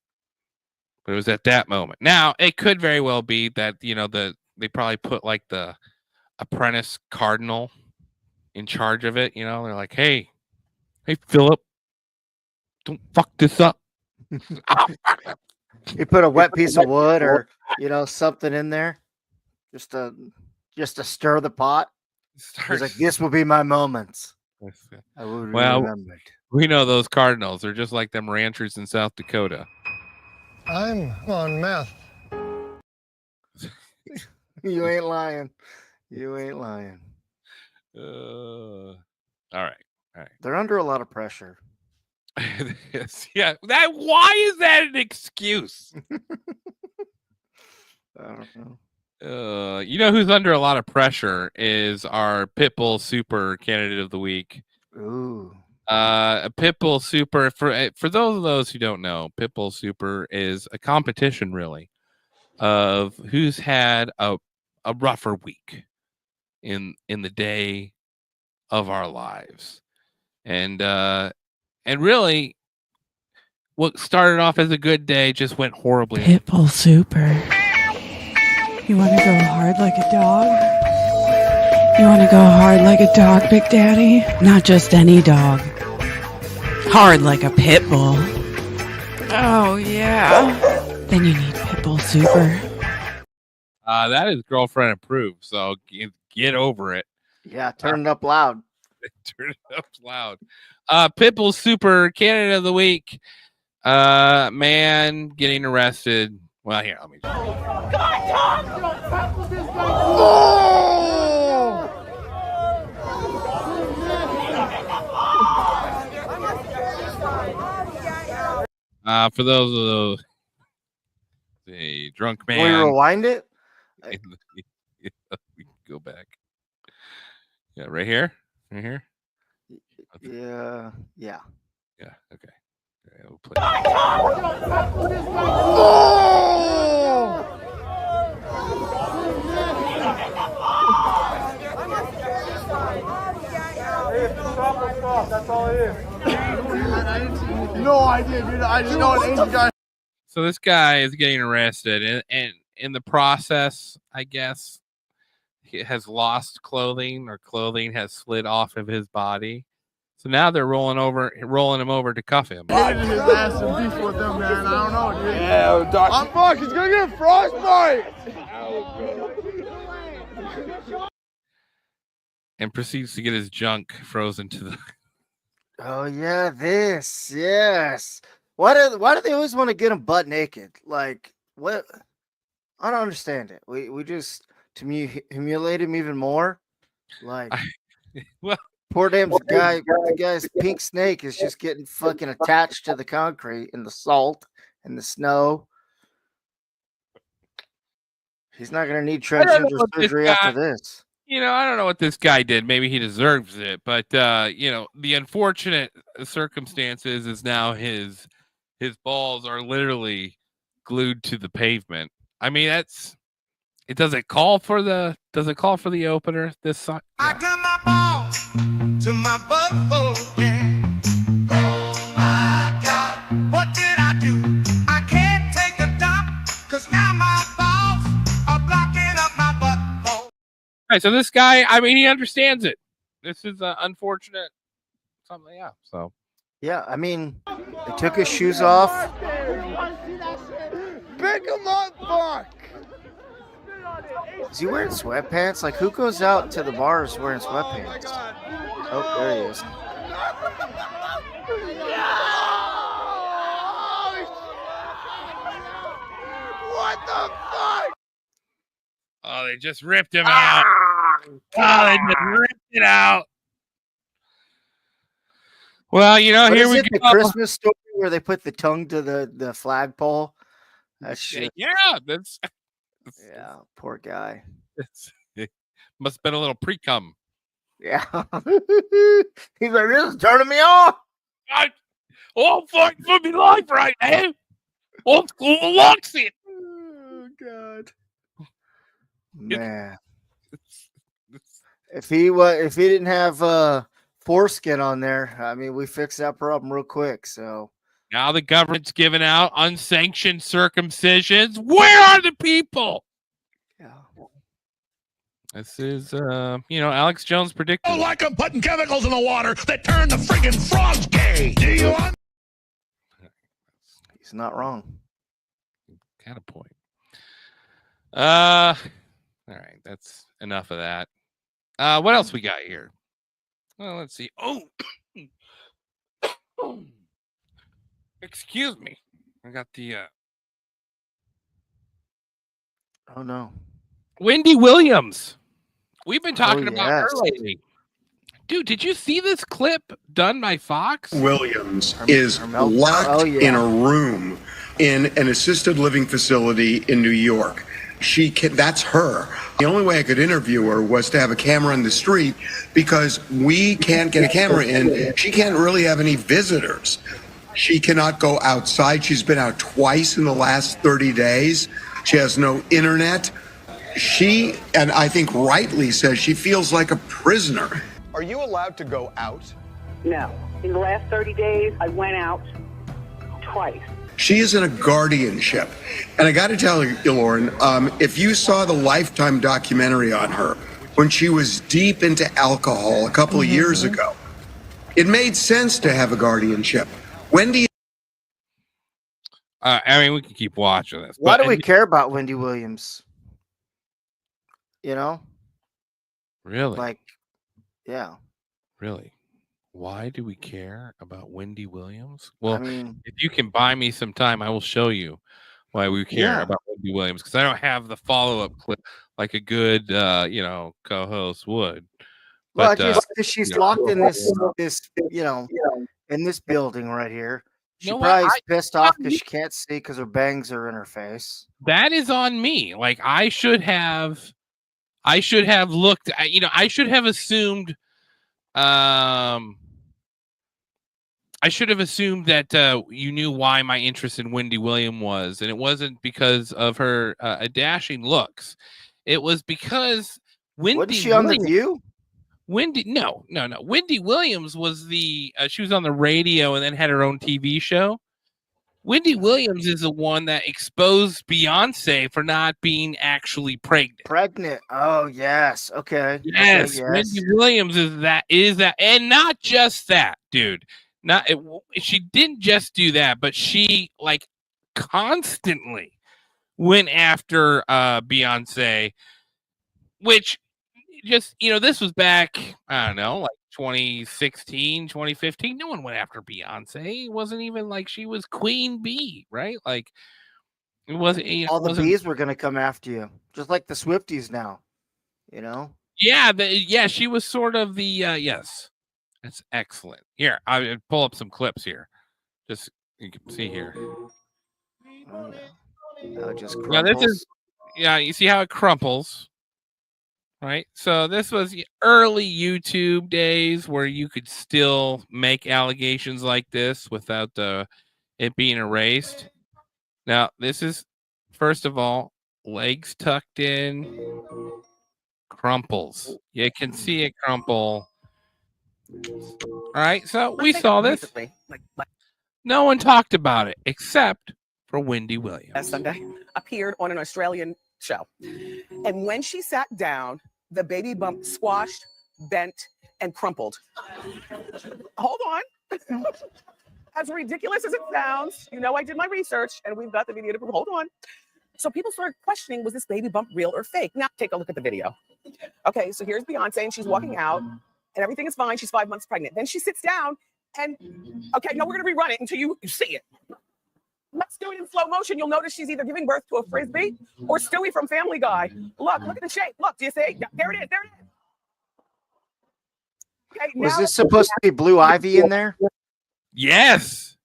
But it was at that moment. Now, it could very well be that, they probably put like the apprentice cardinal in charge of it. They're like, hey, Philip, don't fuck this up. You put a wet piece of wood or something in there, just to stir the pot. He's like, this will be my moments. I will remember it. We know those cardinals are just like them ranchers in South Dakota. I'm on meth. You ain't lying. You ain't lying. All right. They're under a lot of pressure. Yeah. Why is that an excuse? I don't know. Who's under a lot of pressure is our Pitbull Super Candidate of the Week. Ooh. A Pitbull Super, for those who don't know, Pitbull Super is a competition, really, of who's had a rougher week in the day of our lives. And really, what started off as a good day just went horribly. Pitbull Super. You want to go hard like a dog? You want to go hard like a dog, Big Daddy? Not just any dog. Hard like a pit bull. Oh, yeah. Then you need Pitbull Super. That is girlfriend approved, so get over it. Yeah, turn it up loud. Turn it up loud. Pitbull Super Candidate of the Week. Man getting arrested. Well, here, let me just... For those of those, the drunk man. Will you rewind it? We can go back. Yeah, right here. Right here. Yeah. Yeah. Okay. We'll play. That's all it is. No idea, dude. I just know an Asian guy. So this guy is getting arrested, and in the process, I guess, he has lost clothing, or clothing has slid off of his body. So now they're rolling him over to cuff him. Hated his ass and beef with them, man. I don't know, dude. Yeah, Doc. I'm fucked. He's gonna get frostbite. And proceeds to get his junk frozen to the... Oh, yeah, this. Yes. Why do they always want to get him butt naked? Like, what? I don't understand it. We just, to me, humiliate him even more. Like, well, poor damn guy, the guy's pink snake is just getting fucking attached to the concrete and the salt and the snow. He's not going to need transgender surgery after this. I don't know what this guy did. Maybe he deserves it. But, the unfortunate circumstances is now his balls are literally glued to the pavement. I mean, does it call for the opener? This song? Yeah. I got my balls to my butthole, yeah. Oh my God, what did I do? I can't take a dime. 'cause now my thoughts are blocking up my butthole. All right, so this guy, I mean, he understands it. This is unfortunate. Something, yeah. So, yeah, I mean, they took his shoes off. Pick him up, fuck! Is he wearing sweatpants? Like, who goes out to the bars wearing sweatpants? Oh, there he is. What the fuck? oh, they just ripped him out. Oh, they just ripped it out. Well, you know, What here is we it, go. the Christmas story where they put the tongue to the flagpole? That's shit. Yeah, that's Yeah, poor guy. it must have been a little pre-cum. Yeah. He's like, this is turning me on. Oh, fuck for me life right now. Old school locks it. Oh, God. Man. If he didn't have foreskin on there, I mean, we fixed that problem real quick. So now the government's giving out unsanctioned circumcisions. Where are the people? Yeah. This is, Alex Jones predicted. Like I'm putting chemicals in the water that turn the friggin' frogs gay. Do you want? He's not wrong. Kind of point. All right, that's enough of that. What else we got here? Well, let's see. Oh, excuse me. I got the. Oh no. Wendy Williams. We've been talking Oh, about her yes. lately. Dude, did you see this clip done by Fox? Williams is locked Oh, yeah. in a room in an assisted living facility in New York. That's her. The only way I could interview her was to have a camera on the street because we can't get a camera in. She can't really have any visitors. She cannot go outside. She's been out twice in the last 30 days. She has no internet. She, and I think rightly says, she feels like a prisoner. Are you allowed to go out? No. In the last 30 days, I went out twice. She is in a guardianship. And I got to tell you, Lauren, if you saw the Lifetime documentary on her when she was deep into alcohol a couple of years ago, it made sense to have a guardianship. Wendy. I mean, we can keep watching this. Why but- do we care about Wendy Williams? You know? Really? Like, yeah. Really? Why do we care about Wendy Williams? Well, I mean, if you can buy me some time, I will show you why we care Yeah. about Wendy Williams because I don't have the follow-up clip like a good, co-host would. well, But, just because she's you know. locked in this, in this building right here. She You know what? probably is pissed off because she can't see because her bangs are in her face. That is on me. Like I should have looked. I should have assumed. I should have assumed that you knew why my interest in Wendy Williams was, and it wasn't because of her dashing looks. It was because Wendy. Wasn't she on The View? Wendy, no. Wendy Williams was she was on the radio and then had her own TV show. Wendy Williams is the one that exposed Beyonce for not being actually pregnant. Pregnant. Oh, yes. Okay. Yes, Okay, yes. Wendy Williams is that, and not just that, dude. She didn't just do that, but she like constantly went after Beyonce, which just this was back, I don't know, like 2016, 2015. No one went after Beyonce. It wasn't even like she was Queen Bee, right? Like it wasn't. All the bees were gonna come after you, just like the Swifties now. You know. Yeah, she was sort of the yes. That's excellent. Here, I'll pull up some clips here. Just you can see here. Oh, yeah. Just Now this crumples. is you see how it crumples, right? So this was the early YouTube days where you could still make allegations like this without it being erased. Now this is first of all legs tucked in, crumples. You can see it crumple. All right, so we saw this. No one talked about it except for Wendy Williams. Last Sunday appeared on an Australian show. And when she sat down, the baby bump squashed, bent, and crumpled. Hold on. As ridiculous as it sounds, you know I did my research and we've got the video to prove. Hold on. So people started questioning, was this baby bump real or fake? Now take a look at the video. Okay, so here's Beyonce and she's walking out and everything is fine. She's 5 months pregnant. Then she sits down and, okay, no, we're gonna rerun it until you see it. Let's do it in slow motion. You'll notice she's either giving birth to a frisbee or Stewie from Family Guy. Look at the shape. Look, do you see? There it is, there it is. Okay, Was this supposed to be Blue Ivy in there? Yes.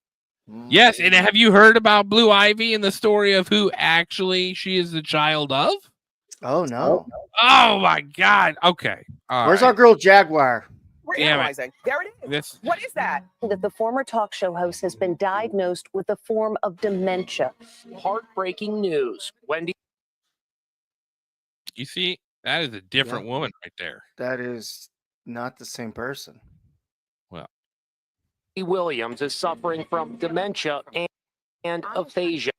Yes. And have you heard about Blue Ivy and the story of who actually she is the child of? Oh, no. Oh, my God. Okay. Where's our girl Jaguar? We're Damn it. analyzing. There it is. What is that? That the former talk show host has been diagnosed with a form of dementia. Heartbreaking news. Wendy. You see, that is a different woman right there. That is not the same person. Well, Wendy Williams is suffering from dementia and aphasia.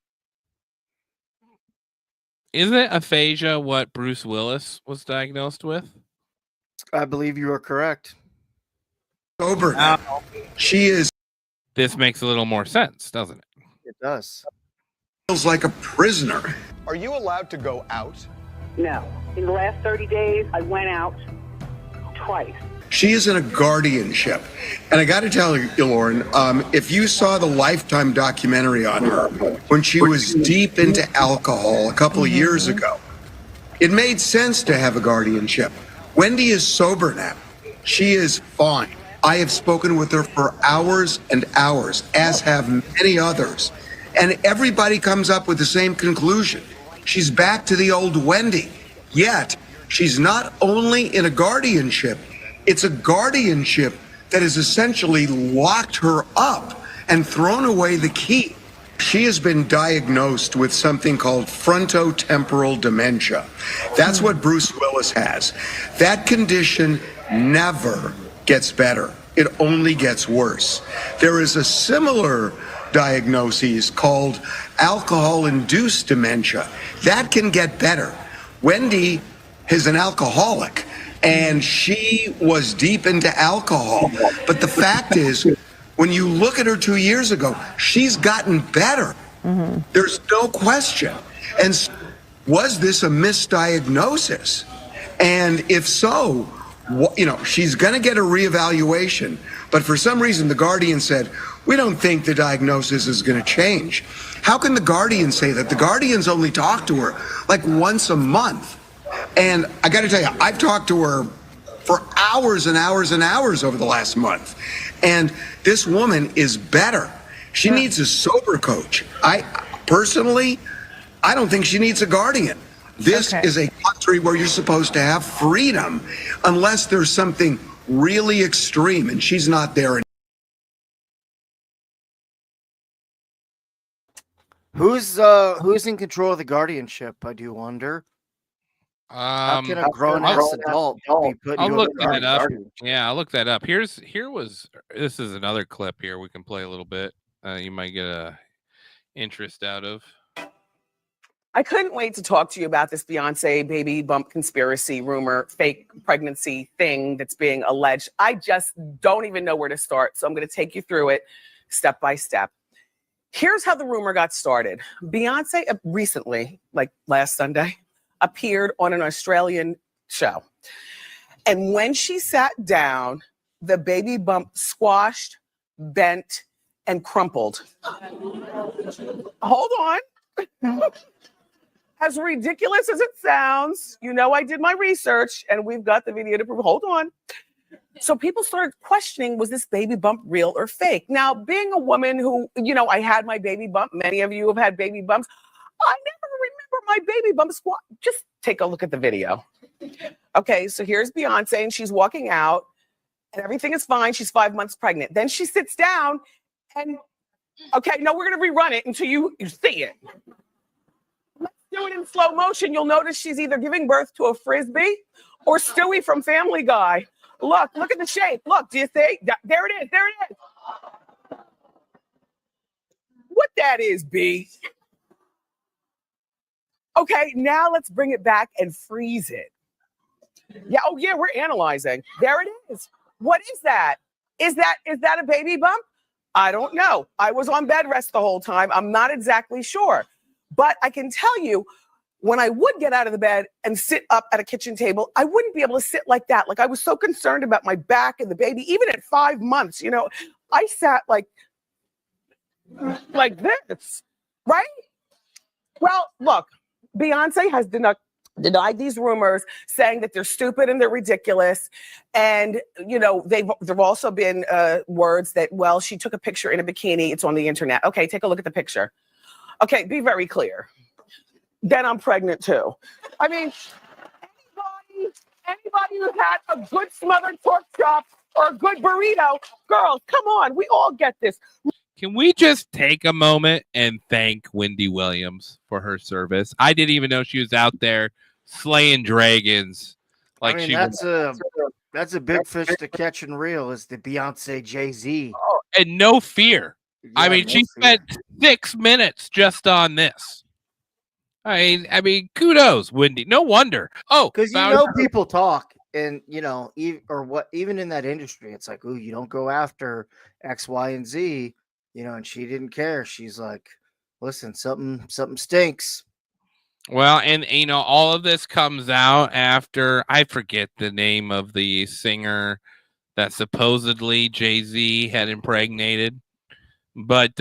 Isn't aphasia what Bruce Willis was diagnosed with? I believe you are correct. Sober now. She is. This makes a little more sense, doesn't it? It does. Feels like a prisoner. Are you allowed to go out? No. In the last 30 days, I went out twice. She is in a guardianship. And I got to tell you, Lauren, if you saw the Lifetime documentary on her when she was deep into alcohol a couple of years ago, it made sense to have a guardianship. Wendy is sober now. She is fine. I have spoken with her for hours and hours, as have many others. And everybody comes up with the same conclusion. She's back to the old Wendy. Yet, she's not only in a guardianship, it's a guardianship that has essentially locked her up and thrown away the key. She has been diagnosed with something called frontotemporal dementia. That's what Bruce Willis has. That condition never gets better. It only gets worse. There is a similar diagnosis called alcohol-induced dementia. That can get better. Wendy is an alcoholic, and she was deep into alcohol. But the fact is, when you look at her 2 years ago, she's gotten better. There's no question. And was this a misdiagnosis? And if so, she's going to get a reevaluation. But for some reason, the Guardian said, we don't think the diagnosis is going to change. How can the Guardian say that? The Guardians only talk to her like once a month. And I got to tell you, I've talked to her for hours and hours and hours over the last month. And this woman is better. She needs a sober coach. I don't think she needs a guardian. This is a country where you're supposed to have freedom unless there's something really extreme, and she's not there. Who's in control of the guardianship? I do wonder. How can a grown-ass adult be put I'll into look a that up. guardianship? Yeah, I'll look that up. This is another clip here we can play a little bit. You might get a interest out of. I couldn't wait to talk to you about this Beyonce baby bump conspiracy rumor, fake pregnancy thing that's being alleged. I just don't even know where to start. So I'm going to take you through it step by step. Here's how the rumor got started. Beyonce recently, like last Sunday, appeared on an Australian show. And when she sat down, the baby bump squashed, bent, and crumpled. Hold on. As ridiculous as it sounds, you know I did my research and we've got the video to prove. Hold on. So people started questioning, was this baby bump real or fake? Now, being a woman who, I had my baby bump, many of you have had baby bumps. I never remember my baby bump squat. Just take a look at the video. Okay, so here's Beyonce and she's walking out and everything is fine. She's 5 months pregnant. Then she sits down and, okay, no, we're going to rerun it until you see it. Let's do it in slow motion. You'll notice she's either giving birth to a frisbee or Stewie from Family Guy. Look at the shape. Look, do you see? There it is. There it is. What that is, B. Okay, now let's bring it back and freeze it. Yeah, oh yeah, we're analyzing. There it is. What is that? Is that a baby bump? I don't know. I was on bed rest the whole time. I'm not exactly sure. But I can tell you, when I would get out of the bed and sit up at a kitchen table, I wouldn't be able to sit like that. Like I was so concerned about my back and the baby, even at 5 months, you know, I sat like this, right? Well, look, Beyonce has denied these rumors, saying that they're stupid and they're ridiculous. And, you know, there've also been words that, well, she took a picture in a bikini. It's on the internet. Okay, take a look at the picture. Okay, be very clear. Then I'm pregnant too. I mean, anybody who's had a good smothered pork chop or a good burrito, girls, come on, we all get this. Can we just take a moment and thank Wendy Williams for her service? I didn't even know she was out there slaying dragons. Like, I mean, that's a big fish to catch and reel, is the Beyonce Jay-Z. Oh, and no fear. Yeah, I mean, no she spent 6 minutes just on this. I mean, kudos, Wendy. No wonder. Oh, because you know people talk, and you know, even in that industry, it's like, ooh, you don't go after X, Y, and Z, you know. And she didn't care. She's like, listen, something stinks. Well, and you know, all of this comes out after, I forget the name of the singer that supposedly Jay-Z had impregnated, but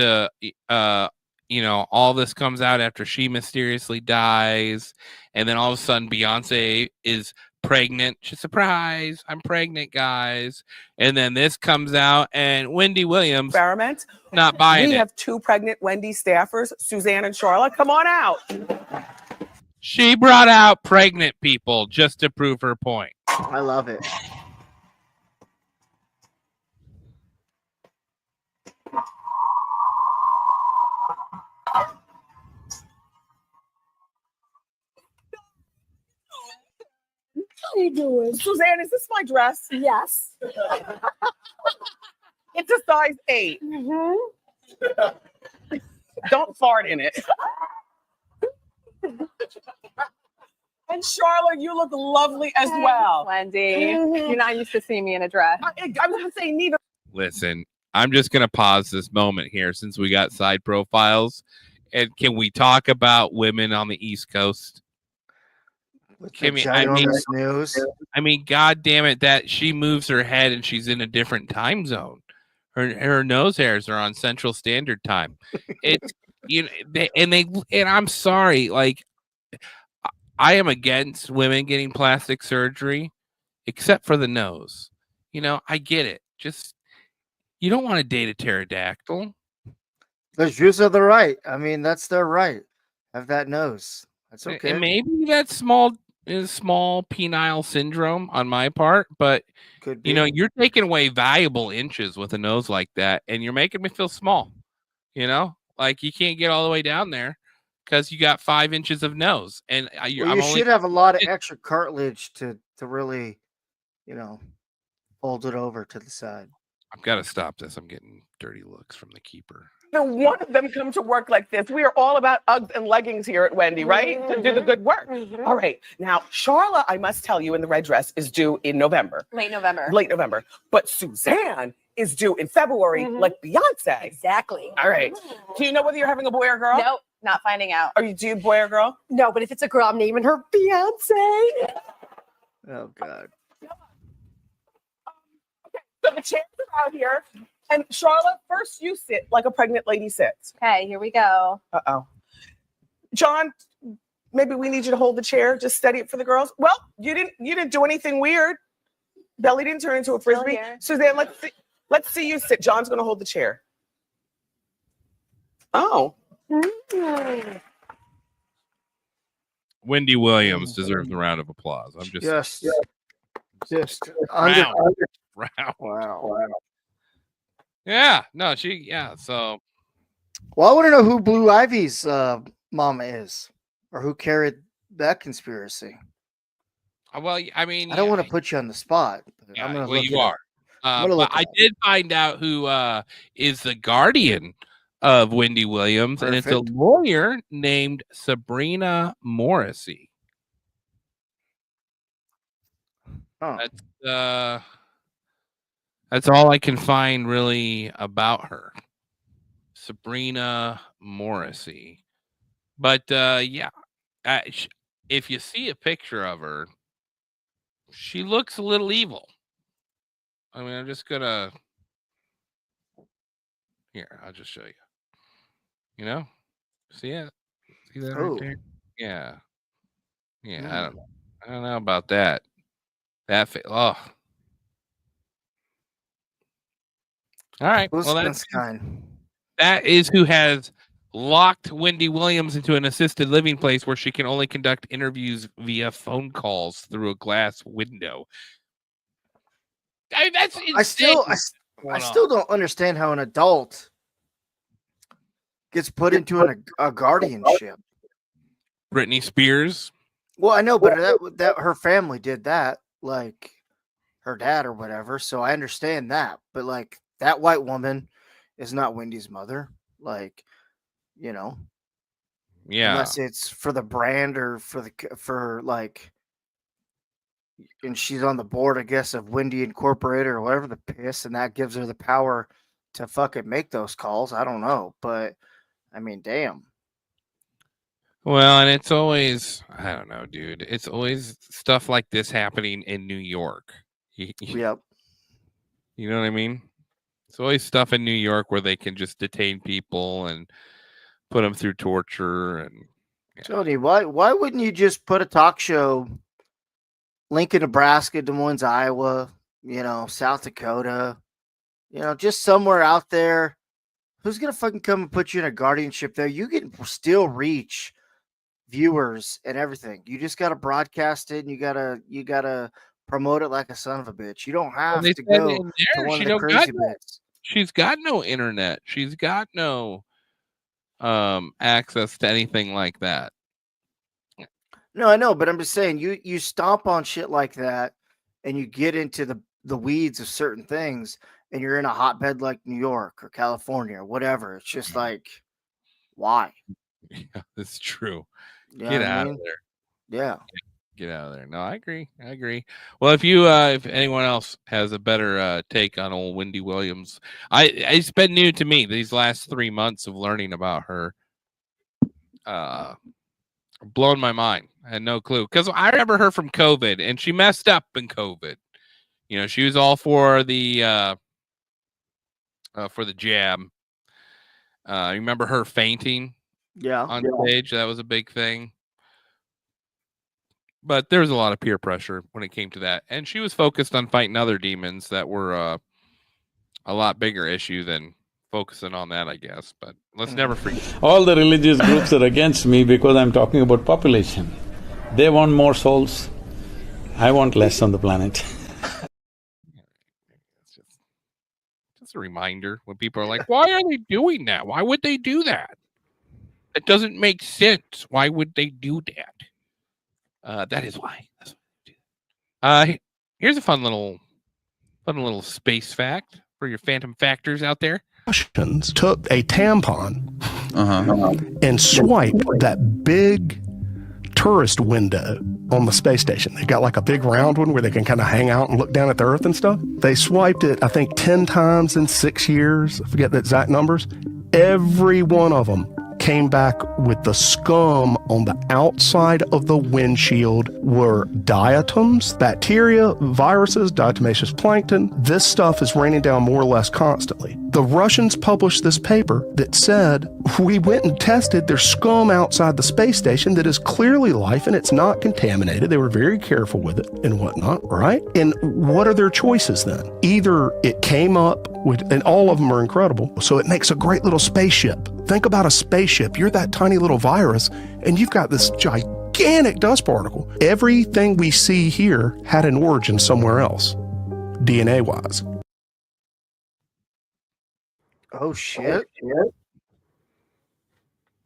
you know, all this comes out after she mysteriously dies, and then all of a sudden Beyonce is pregnant. Surprise, I'm pregnant, guys. And then this comes out, and Wendy Williams experiment. Not buying We it. have 2 pregnant Wendy staffers, Suzanne and Charlotte. Come on out. She brought out pregnant people just to prove her point. I love it. How you doing? Suzanne, is this my dress? Yes. It's a size 8. Don't fart in it. And Charlotte, you look lovely as well. Wendy, you're not used to seeing me in a dress. I was going to say neither. Listen, I'm just going to pause this moment here since we got side profiles. And can we talk about women on the East Coast? I mean, God damn it, that she moves her head and she's in a different time zone. Her nose hairs are on Central Standard Time. It's and I'm sorry, like, I am against women getting plastic surgery, except for the nose. You know, I get it. Just, you don't want to date a pterodactyl. The Jews are the right. I mean, that's their right. Have that nose. That's okay. And maybe that's small penile syndrome on my part, but Could be. you know, you're taking away valuable inches with a nose like that, and you're making me feel small. You know, like you can't get all the way down there because you got 5 inches of nose, and you should have a lot of extra cartilage to really, you know, fold it over to the side. I've got to stop this. I'm getting dirty looks from the keeper. One of them come to work like this. We are all about Uggs and leggings here at Wendy, right? To do the good work. All right. Now, Charlotte, I must tell you, in the red dress is due in November. Late November. Late November. But Suzanne is due in February, like Beyonce. Exactly. All right. Do you know whether you're having a boy or girl? Nope, not finding out. Are you due boy or girl? No, but if it's a girl, I'm naming her Beyonce. Oh, God. So the chairs are out here. And Charlotte, first you sit like a pregnant lady sits. Okay, here we go. Uh-oh. John, maybe we need you to hold the chair. Just steady it for the girls. Well, you didn't do anything weird. Belly didn't turn into a frisbee. Suzanne, let's see you sit. John's going to hold the chair. Oh. Wendy Williams deserves a round of applause. I'm just Wow. Yeah, no, so. Well, I want to know who Blue Ivy's mama is, or who carried that conspiracy. Well, I mean, I don't want to put you on the spot. But Yeah, I'm gonna well, look you it are. up. I'm gonna But look I it up. did find out who is the guardian of Wendy Williams, and it's a Perfect. lawyer named Sabrina Morrissey. Oh. That's all I can find really about her. Sabrina Morrissey. But yeah, if you see a picture of her, she looks a little evil. I mean, I'm just gonna here. I'll just show you. You know, see it? See that right there? Yeah, yeah. I don't know about that. Oh. All right. Well, that is who has locked Wendy Williams into an assisted living place where she can only conduct interviews via phone calls through a glass window. I mean, that's insane. I still don't understand how an adult gets put into a guardianship. Britney Spears. Well, I know, but that her family did that, like her dad or whatever. So I understand that, but like that white woman is not Wendy's mother. Like, you know, unless it's for the brand or for like, and she's on the board, I guess, of Wendy Incorporated or whatever the piss, and that gives her the power to fucking make those calls. I don't know, but I mean, damn. Well, and it's always, I don't know, dude. It's always stuff like this happening in New York. Yep. You know what I mean? It's always stuff in New York where they can just detain people and put them through torture. And Tony, why wouldn't you just put a talk show, Lincoln, Nebraska, Des Moines, Iowa, you know, South Dakota, you know, just somewhere out there? Who's gonna fucking come and put you in a guardianship there? You can still reach viewers and everything. You just gotta broadcast it, and you gotta promote it like a son of a bitch. You don't have to go to one of the crazy bits. She's got no internet. She's got no access to anything like that. No, I know, but I'm just saying you stomp on shit like that, and you get into the weeds of certain things, and you're in a hotbed like New York or California or whatever. It's just like, why? Yeah, that's true. You know Get what I out mean? of there. Yeah. Get out of there. No, I agree. Well, if anyone else has a better take on old Wendy Williams, it's been new to me these last 3 months of learning about her. Blown my mind. I had no clue, because I remember her from COVID, and she messed up in COVID. You know, she was all for the jab. You remember her fainting? Yeah. On stage, that was a big thing. But there was a lot of peer pressure when it came to that, and she was focused on fighting other demons that were a lot bigger issue than focusing on that, I guess. But let's never forget. All the religious groups are against me because I'm talking about population. They want more souls. I want less on the planet. Just a reminder when people are like, why are they doing that? Why would they do that? It doesn't make sense. Why would they do that? That is why. Here's a fun little space fact for your Fantom Factors out there. Russians took a tampon and swiped that big tourist window on the space station. They got like a big round one where they can kind of hang out and look down at the Earth and stuff. They swiped it, I think, 10 times in 6 years. I forget the exact numbers. Every one of them came back with the scum on the outside of the windshield were diatoms, bacteria, viruses, diatomaceous plankton. This stuff is raining down more or less constantly. The Russians published this paper that said, we went and tested their scum outside the space station that is clearly life and it's not contaminated. They were very careful with it and whatnot, right? And what are their choices then? Either it came up with, and all of them are incredible, so it makes a great little spaceship. Think about a spaceship. You're that tiny little virus, and you've got this gigantic dust particle. Everything we see here had an origin somewhere else, DNA-wise. Oh, shit.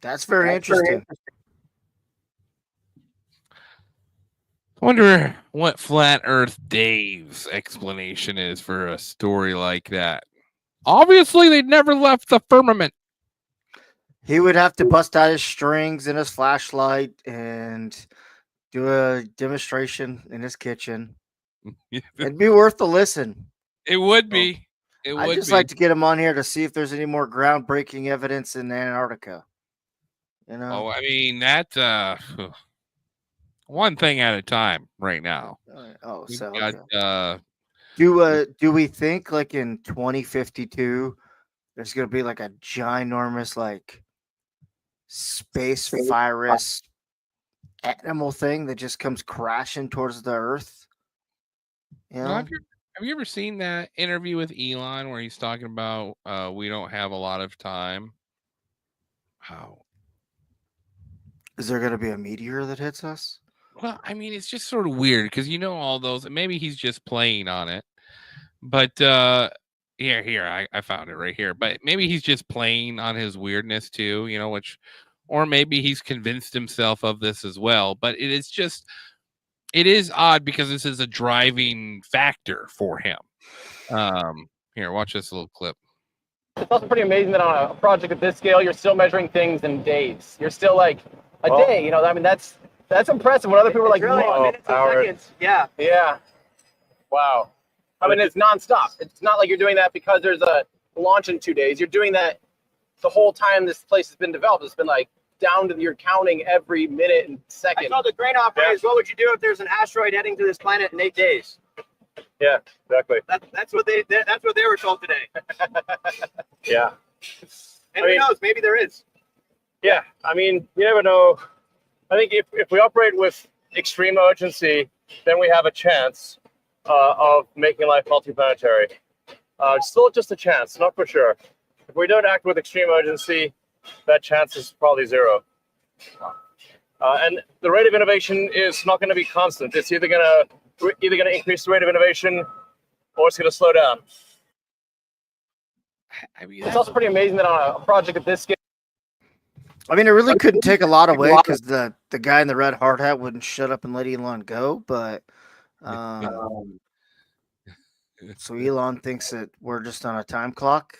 That's very interesting. I wonder what Flat Earth Dave's explanation is for a story like that. Obviously, they never left the firmament. He would have to bust out his strings and his flashlight and do a demonstration in his kitchen. It'd be worth the listen. It would be. I'd just like to get him on here to see if there's any more groundbreaking evidence in Antarctica. You know? Oh, I mean, that one thing at a time right now. Oh, We've so got, do we think like in 2052 there's gonna be like a ginormous like space virus animal thing that just comes crashing towards the Earth? You know? have you ever seen that interview with Elon where he's talking about we don't have a lot of time? How? Is there gonna be a meteor that hits us? Well, I mean, it's just sort of weird because all those. Maybe he's just playing on it, but here I found it right here. But maybe he's just playing on his weirdness too, or maybe he's convinced himself of this as well. But it is odd because this is a driving factor for him. Here, watch this little clip. It's also pretty amazing that on a project of this scale, you're still measuring things in days. You're still like a day, I mean, that's impressive. When other people are like, really minutes and seconds. Yeah. Yeah. Wow. I mean, it's nonstop. It's not like you're doing that because there's a launch in 2 days. You're doing that the whole time this place has been developed. It's been like down to you're counting every minute and second. I told the grain operators, what would you do if there's an asteroid heading to this planet in 8 days? Yeah, exactly. That's what they were told today. Yeah. And who knows? Maybe there is. Yeah. I mean, you never know. I think if we operate with extreme urgency, then we have a chance of making life multiplanetary. Still just a chance, not for sure. If we don't act with extreme urgency, that chance is probably zero. And the rate of innovation is not going to be constant. It's either going to increase the rate of innovation or it's going to slow down. I mean, it's also pretty amazing that on a project of this scale. I mean, it really couldn't take a lot away because the guy in the red hard hat wouldn't shut up and let Elon go. But so Elon thinks that we're just on a time clock.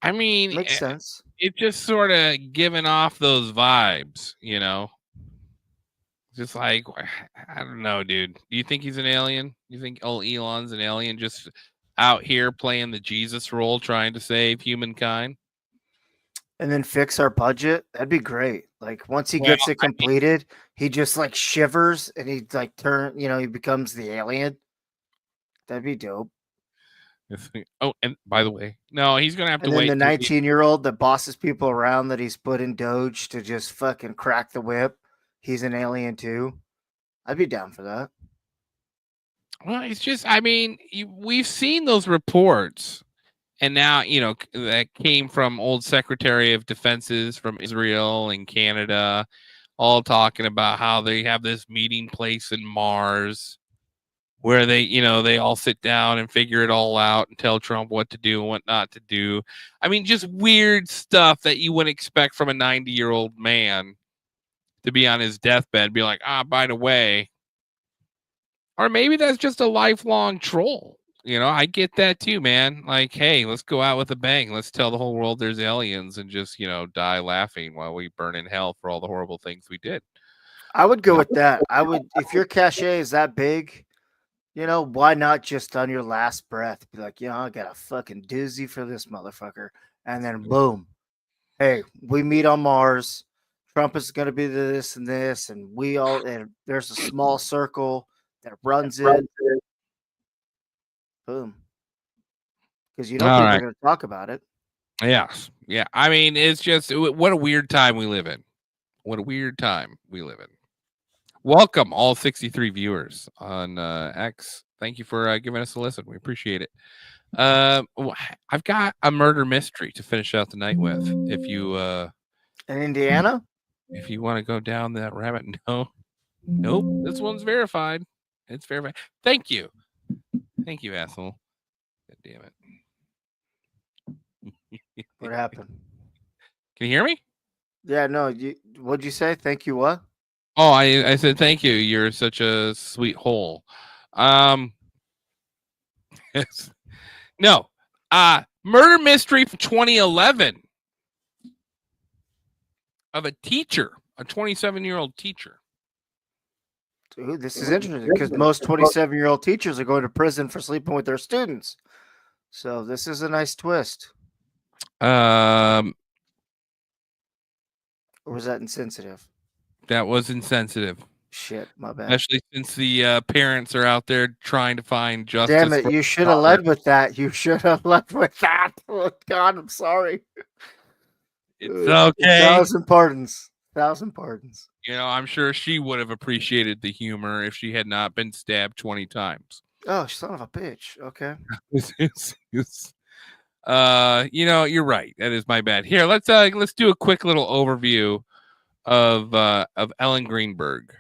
I mean, makes sense. It's just sort of giving off those vibes, Just like, I don't know, dude. Do you think he's an alien? You think Elon's an alien just out here playing the Jesus role, trying to save humankind? And then fix our budget? That'd be great. Like, once he gets it completed, he just, like, shivers and he, like, he becomes the alien. That'd be dope. Oh, and by the way, no, he's going to have to wait. And then the 19-year-old that bosses people around that he's put in Doge to just fucking crack the whip, he's an alien too. I'd be down for that. Well, it's just, I mean, we've seen those reports. And now, that came from old Secretary of Defenses from Israel and Canada, all talking about how they have this meeting place in Mars where they all sit down and figure it all out and tell Trump what to do and what not to do. I mean, just weird stuff that you wouldn't expect from a 90-year-old man to be on his deathbed, be like, by the way. Or maybe that's just a lifelong troll. I get that too, man. Like, hey, let's go out with a bang. Let's tell the whole world there's aliens and just, die laughing while we burn in hell for all the horrible things we did. I would go with that. If your cachet is that big, why not just on your last breath be like, I got a fucking doozy for this motherfucker. And then boom. Hey, we meet on Mars. Trump is going to be this and this. And there's a small circle that runs it. Boom. Because people are going to talk about it. Yes. Yeah. I mean, it's just, what a weird time we live in. What a weird time we live in. Welcome, all 63 viewers on X. Thank you for giving us a listen. We appreciate it. I've got a murder mystery to finish out the night with. If you... in Indiana? If you want to go down that rabbit, no. Nope. This one's verified. It's verified. Thank you. Thank you, asshole. God damn it. What happened? Can you hear me? Yeah, no. What'd you say? Thank you what? Oh, I said thank you. You're such a sweet hole. No. Murder mystery from 2011. of a teacher, a 27-year-old teacher. Dude, this is interesting because most 27-year-old teachers are going to prison for sleeping with their students. So this is a nice twist. Or was that insensitive? That was insensitive. Shit, my bad. Especially since the parents are out there trying to find justice. Damn it, you should have led with that. You should have led with that. Oh, God, I'm sorry. It's okay. 1,000 pardons. 1,000 pardons. You know, I'm sure she would have appreciated the humor if she had not been stabbed 20 times. Oh, son of a bitch. Okay. You know, you're right. That is my bad. Here, let's do a quick little overview of Ellen Greenberg.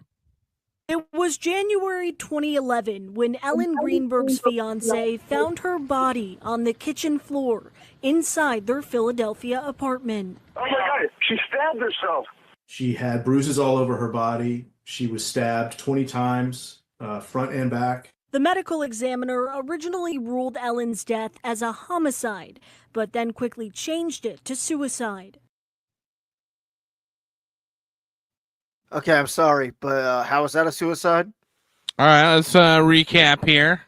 It was January 2011 when Ellen Greenberg's fiance found her body on the kitchen floor inside their Philadelphia apartment. Oh my God, she stabbed herself. She had bruises all over her body. She was stabbed 20 times, front and back. The medical examiner originally ruled Ellen's death as a homicide, but then quickly changed it to suicide. Okay, I'm sorry, but how is that a suicide? All right, let's recap here.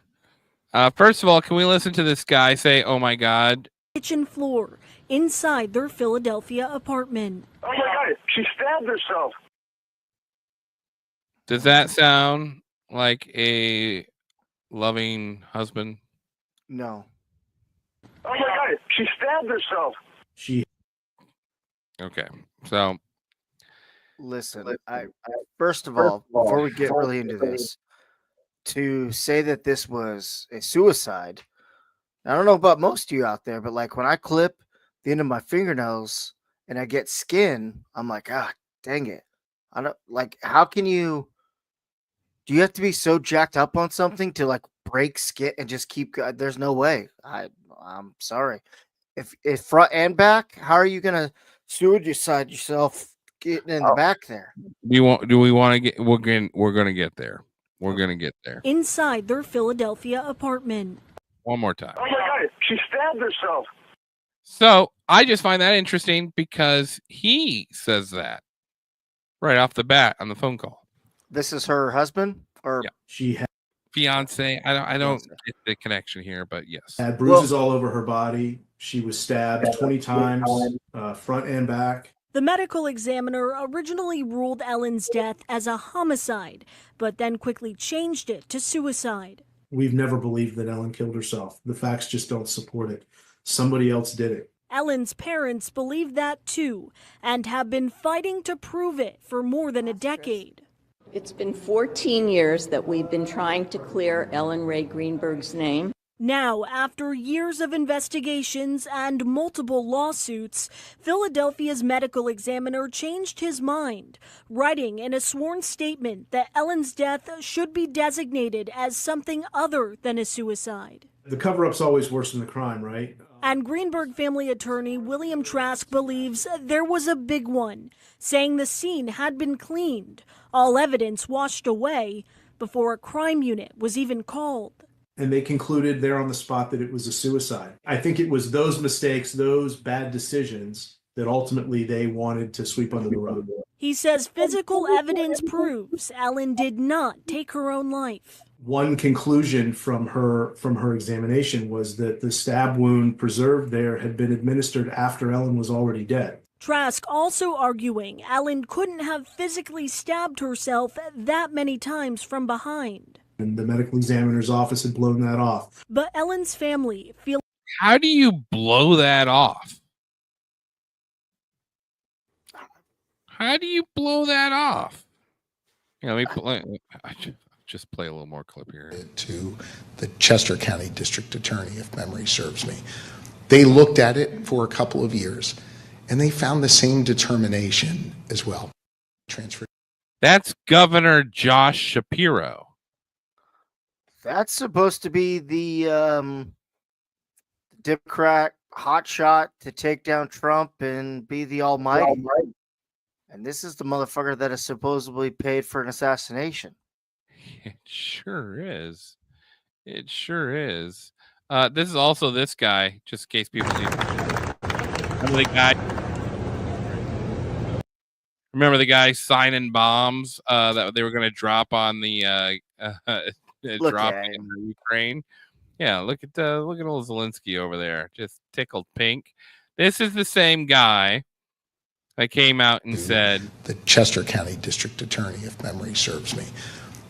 First of all, can we listen to this guy say, "Oh my God"? Kitchen floor inside their Philadelphia apartment. Oh my God, she stabbed herself. Does that sound like a loving husband? No. Oh my God, she stabbed herself. Okay, so listen, I first of all, before we get really into this, to say that this was a suicide, I don't know about most of you out there, but like when I clip the end of my fingernails and I get skin, I'm like, ah, dang it. I don't like, how can you, do you have to be so jacked up on something to like break skin and just keep, there's no way. I'm sorry. If front and back, how are you going to suicide yourself getting in the back there? Do we want to get, we're going to get there. We're going to get there. Inside their Philadelphia apartment. One more time. Oh my God, she stabbed herself. So I just find that interesting because he says that right off the bat on the phone call. This is her husband, or she had fiance. I don't get the connection here, but yes. Had bruises all over her body. She was stabbed 20 times, front and back. The medical examiner originally ruled Ellen's death as a homicide, but then quickly changed it to suicide. We've never believed that Ellen killed herself. The facts just don't support it. Somebody else did it. Ellen's parents believe that too, and have been fighting to prove it for more than a decade. It's been 14 years that we've been trying to clear Ellen Ray Greenberg's name. Now, after years of investigations and multiple lawsuits, Philadelphia's medical examiner changed his mind, writing in a sworn statement that Ellen's death should be designated as something other than a suicide. The cover-up's always worse than the crime, right? And Greenberg family attorney William Trask believes there was a big one, saying the scene had been cleaned, all evidence washed away, before a crime unit was even called. And they concluded there on the spot that it was a suicide. I think it was those mistakes, those bad decisions that ultimately they wanted to sweep under the rug. He says physical evidence proves Ellen did not take her own life. One conclusion from her examination was that the stab wound preserved there had been administered after Ellen was already dead. Trask also arguing Ellen couldn't have physically stabbed herself that many times from behind. And the medical examiner's office had blown that off. But Ellen's family feel. How do you blow that off? How do you blow that off? Yeah, let me just play a little more clip here. To the Chester County District Attorney, if memory serves me. They looked at it for a couple of years, and they found the same determination as well. Transfer. That's Governor Josh Shapiro. That's supposed to be the Democrat hotshot to take down Trump and be the almighty. And this is the motherfucker that is supposedly paid for an assassination. It sure is. It sure is. This is also this guy, just in case people need. Remember the guy? Remember the guy signing bombs that they were going to drop on the drop in Ukraine? Yeah, look at old Zelensky over there, just tickled pink. This is the same guy that came out and said, the Chester County District Attorney, if memory serves me.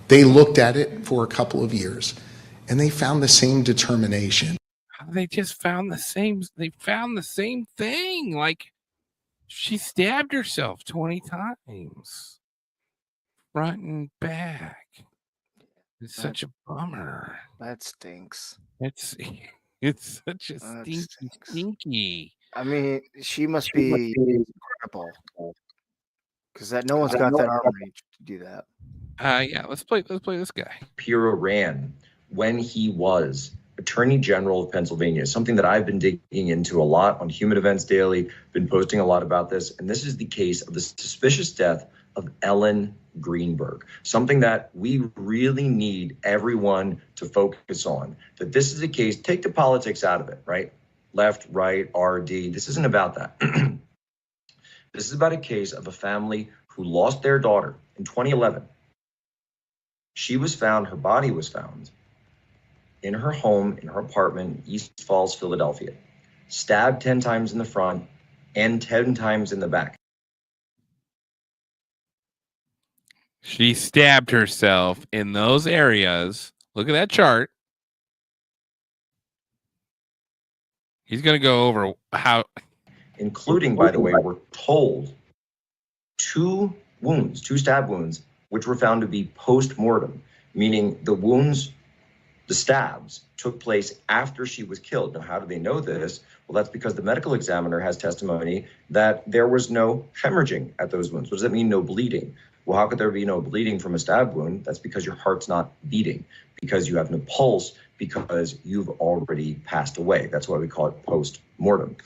They looked at it for a couple of years, and they found the same determination. they just found the same. They found the same thing. Like she stabbed herself 20 times, front and back. It's such a bummer. That stinks. It's such a stinky. I mean, she must be incredible because no one's got that arm reach to do that. Yeah, let's play this guy. Shapiro ran when he was Attorney General of Pennsylvania, something that I've been digging into a lot on Human Events Daily, been posting a lot about this. And this is the case of the suspicious death of Ellen Greenberg, something that we really need everyone to focus on. That this is a case, take the politics out of it, right? Left, right, RD. This isn't about that. This is about a case of a family who lost their daughter in 2011. She was found, her body was found in her home, in her apartment, East Falls, Philadelphia, stabbed 10 times in the front and 10 times in the back. She stabbed herself in those areas. Look at that chart. He's going to go over how. Including, by the way, we're told two stab wounds, which were found to be post-mortem, meaning the wounds, the stabs, took place after she was killed. Now, how do they know this? Well, that's because the medical examiner has testimony that there was no hemorrhaging at those wounds. What does that mean, no bleeding? Well, how could there be no bleeding from a stab wound? That's because your heart's not beating, because you have no pulse, because you've already passed away. That's why we call it post-mortem.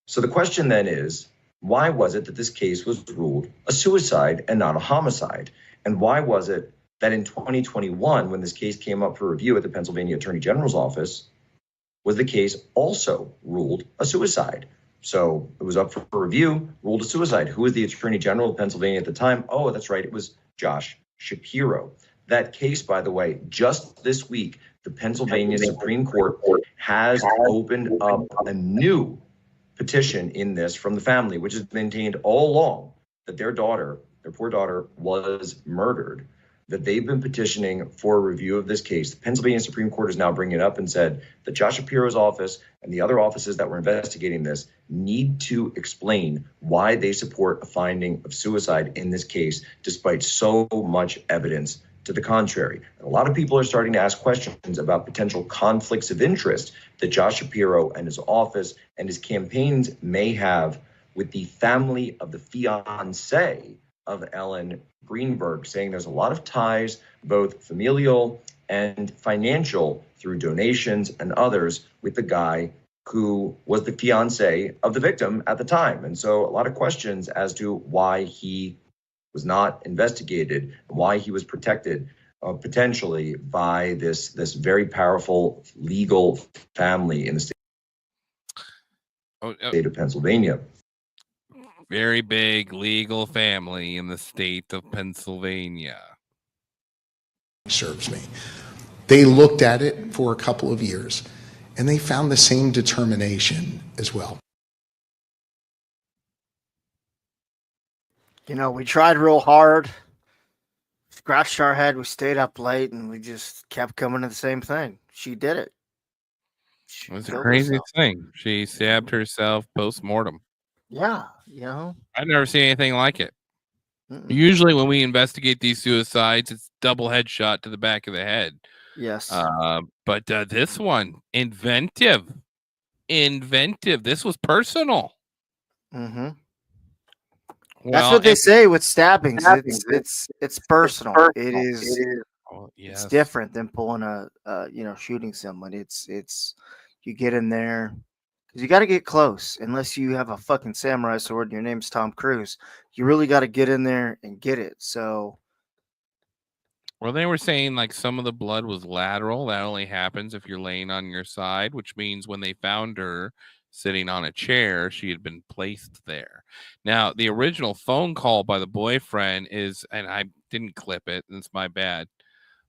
So the question then is, why was it that this case was ruled a suicide and not a homicide? And why was it that in 2021, when this case came up for review at the Pennsylvania Attorney General's office, was the case also ruled a suicide? So it was up for review, ruled a suicide. Who was the Attorney General of Pennsylvania at the time? Oh, that's right. It was Josh Shapiro. That case, by the way, just this week, the Pennsylvania Supreme Court has opened up a new petition in this from the family, which has maintained all along that their daughter, their poor daughter, was murdered, that they've been petitioning for a review of this case. The Pennsylvania Supreme Court is now bringing it up and said that Josh Shapiro's office and the other offices that were investigating this need to explain why they support a finding of suicide in this case, despite so much evidence to the contrary. And a lot of people are starting to ask questions about potential conflicts of interest that Josh Shapiro and his office and his campaigns may have with the family of the fiancé of Ellen Greenberg, saying there's a lot of ties, both familial and financial, through donations and others, with the guy who was the fiancé of the victim at the time. And so a lot of questions as to why he was not investigated, why he was protected potentially by this very powerful legal family in the state of Pennsylvania. Very big legal family in the state of Pennsylvania. Serves me. They looked at it for a couple of years, and they found the same determination as well. You know, we tried real hard, scratched our head, we stayed up late, and we just kept coming to the same thing. She did it. It was the craziest thing. She stabbed herself post-mortem. Yeah, you know. I've never seen anything like it. Usually when we investigate these suicides, it's double headshot to the back of the head. Yes. But this one, inventive. This was personal. Mm-hmm. Well, that's what they say with stabbings. It's personal. It is. It's different than pulling shooting someone. It's you get in there because you got to get close. Unless you have a fucking samurai sword and your name's Tom Cruise, you really got to get in there and get it. So, well, they were saying like some of the blood was lateral. That only happens if you're laying on your side, which means when they found her sitting on a chair. She had been placed there. Now, the original phone call by the boyfriend is, and I didn't clip it, and it's my bad.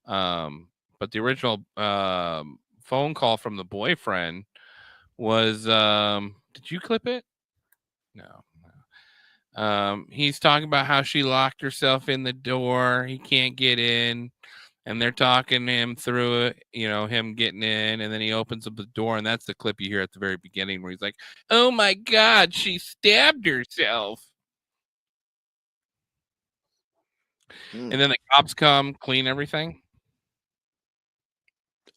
But the original phone call from the boyfriend was, did you clip it? No. He's talking about how she locked herself in the door. He can't get in. And they're talking him through it, him getting in, and then he opens up the door, and that's the clip you hear at the very beginning where he's like, "Oh my God, she stabbed herself." And then the cops come, clean everything.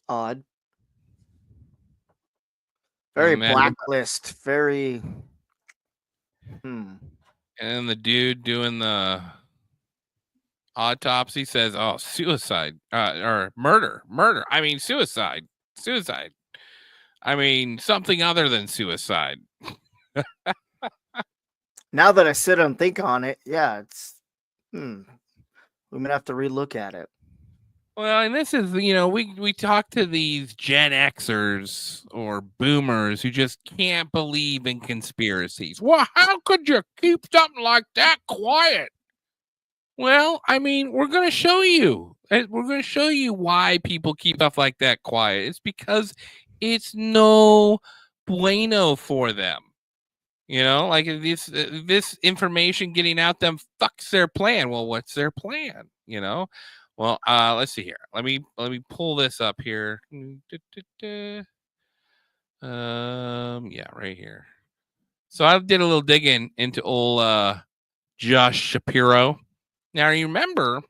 Odd. Very blacklist. Very. And then the dude doing the autopsy says, "Oh, suicide or murder. I mean, suicide. I mean, something other than suicide." Now that I sit and think on it, yeah, it's. We might have to relook at it. Well, and this is, we talk to these Gen Xers or boomers who just can't believe in conspiracies. Well, how could you keep something like that quiet? Well, I mean, we're going to show you. We're going to show you why people keep stuff like that quiet. It's because it's no bueno for them. Like this information getting out them fucks their plan. Well, what's their plan? Well, let's see here. Let me pull this up here. Yeah, right here. So I did a little digging into old Josh Shapiro. Now, you remember,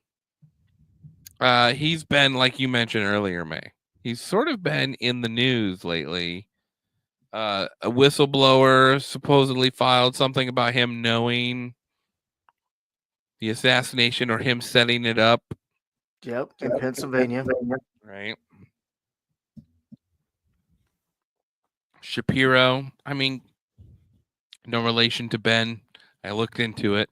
he's been, like you mentioned earlier, May. He's sort of been in the news lately. A whistleblower supposedly filed something about him knowing the assassination or him setting it up. Yep, in Pennsylvania. Right. Shapiro, I mean, no relation to Ben. I looked into it.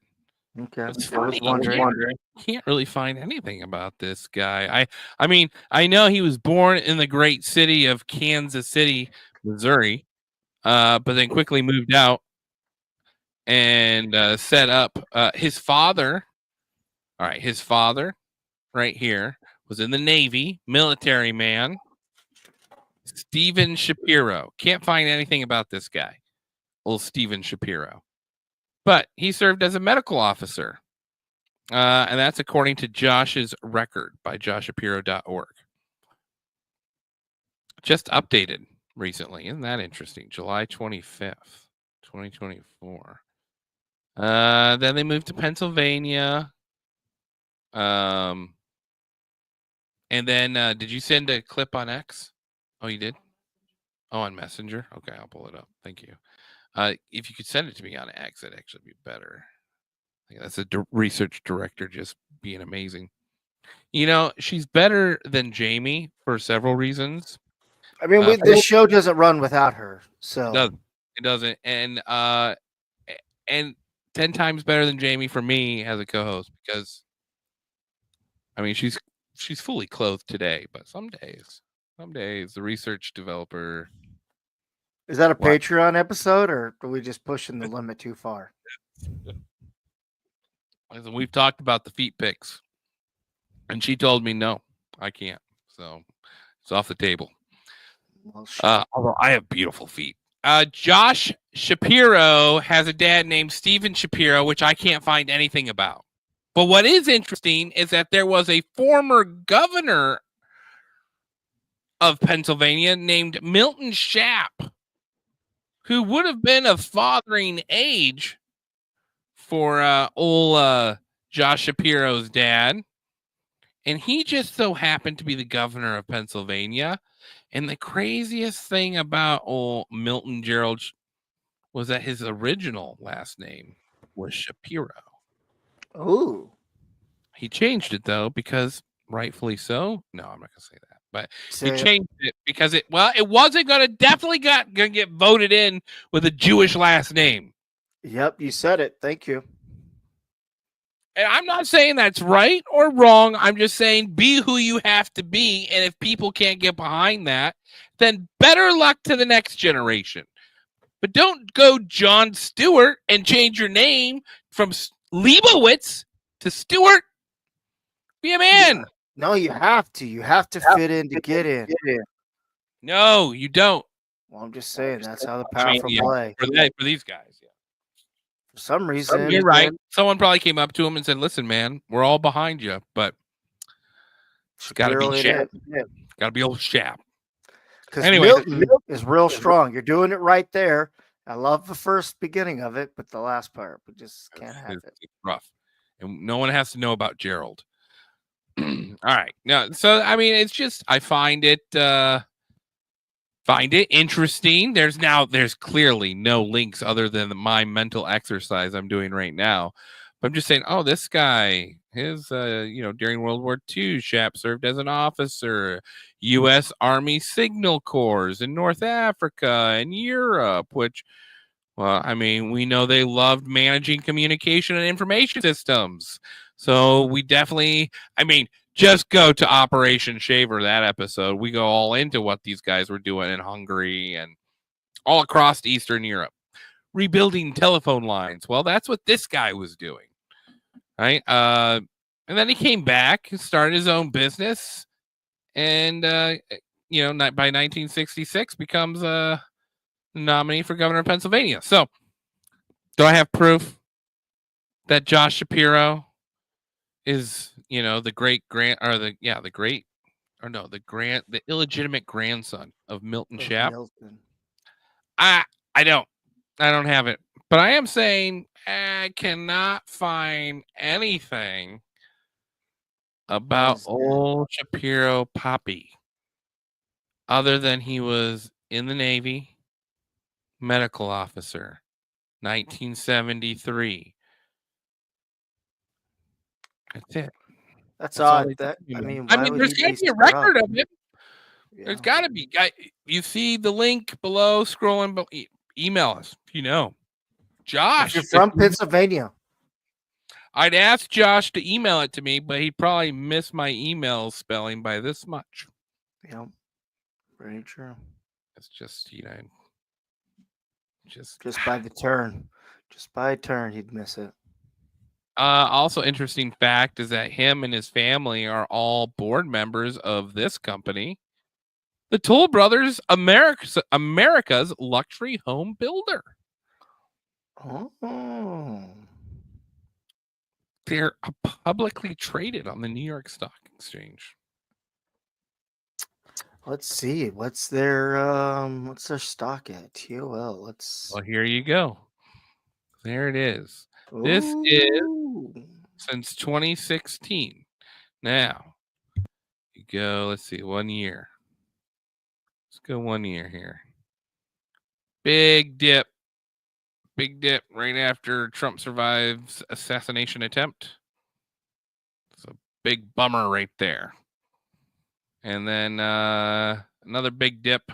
Okay. I was wondering. Can't really find anything about this guy. I mean, I know he was born in the great city of Kansas City, Missouri, but then quickly moved out and set up his father. All right, his father right here was in the Navy, military man. Stephen Shapiro. Can't find anything about this guy. Old Stephen Shapiro. But he served as a medical officer. And that's according to Josh's record by joshshapiro.org. Just updated recently. Isn't that interesting? July 25th, 2024. Then they moved to Pennsylvania. And then did you send a clip on X? Oh, you did? Oh, on Messenger? Okay, I'll pull it up. Thank you. If you could send it to me on X, that'd actually be better. I think that's a research director just being amazing. She's better than Jamie for several reasons. I mean, this show doesn't run without her, so it doesn't. And 10 times better than Jamie for me as a co-host because, I mean, she's fully clothed today, but some days the research developer. Is that a Patreon episode, or are we just pushing the limit too far? We've talked about the feet pics, and she told me no, I can't. So it's off the table. Although I have beautiful feet. Josh Shapiro has a dad named Stephen Shapiro, which I can't find anything about. But what is interesting is that there was a former governor of Pennsylvania named Milton Schaap, who would have been of fathering age for old Josh Shapiro's dad. And he just so happened to be the governor of Pennsylvania. And the craziest thing about old Milton Gerald was that his original last name was Shapiro. Oh. He changed it, though, because rightfully so. No, I'm not going to say that. But he changed it because it wasn't going to definitely going to get voted in with a Jewish last name. Yep, you said it. Thank you. And I'm not saying that's right or wrong. I'm just saying be who you have to be. And if people can't get behind that, then better luck to the next generation. But don't go John Stewart and change your name from Leibowitz to Stewart. Be a man. No, you have to. You have to fit in to get in. No, you don't. Well, I'm just saying that's how the I mean, powerful yeah, play. for these guys. Yeah. For some reason, You're right. Someone probably came up to him and said, "Listen, man, we're all behind you, but it's got to be Shap. Got to be old Shap." Because Anyway, Milton is real strong. You're doing it right there. I love the first beginning of it, but the last part, we just can't have it. It's rough, and no one has to know about Gerald. All right, now, so I mean, it's just I find it interesting. There's clearly no links other than my mental exercise I'm doing right now. But I'm just saying, oh, this guy, during World War II, Shap served as an officer, U.S. Army Signal Corps in North Africa and Europe, which, well, I mean, we know they loved managing communication and information systems. So we definitely, I mean, just go to Operation Shaver, that episode. We go all into what these guys were doing in Hungary and all across Eastern Europe. Rebuilding telephone lines. Well, that's what this guy was doing. Right? And then he came back and started his own business. And, by 1966 becomes a nominee for governor of Pennsylvania. So, do I have proof that Josh Shapiro is, the illegitimate grandson of Milton Shap? I don't have it, but I am saying I cannot find anything about old Shapiro Poppy other than he was in the Navy, medical officer, 1973. That's it. That's odd. There's got to be a record of it. Yeah. There's got to be. You see the link below, scrolling, but email us if you know. Josh. If you're from Pennsylvania. I'd ask Josh to email it to me, but he'd probably miss my email spelling by this much. Yeah, very true. It's just, just by the turn. Just by a turn, he'd miss it. Also, interesting fact is that him and his family are all board members of this company, the Toll Brothers, America's luxury home builder. Oh. They're publicly traded on the New York Stock Exchange. Let's see. What's their stock at? TOL. Well, here you go. There it is. Ooh. This is since 2016. Now, you go, let's see, 1 year. Let's go 1 year here. Big dip right after Trump survives assassination attempt. It's a big bummer right there. And then another big dip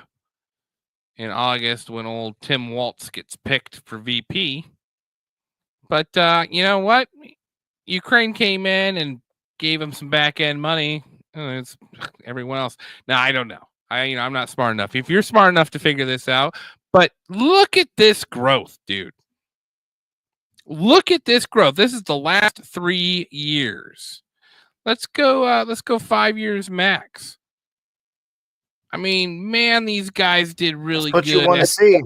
in August when old Tim Walz gets picked for VP. But you know what? Ukraine came in and gave him some back end money. It's everyone else. Now I don't know. I'm not smart enough. If you're smart enough to figure this out, but look at this growth, dude. Look at this growth. This is the last 3 years. Let's go 5 years max. I mean, man, these guys did really good. That's what you want to see.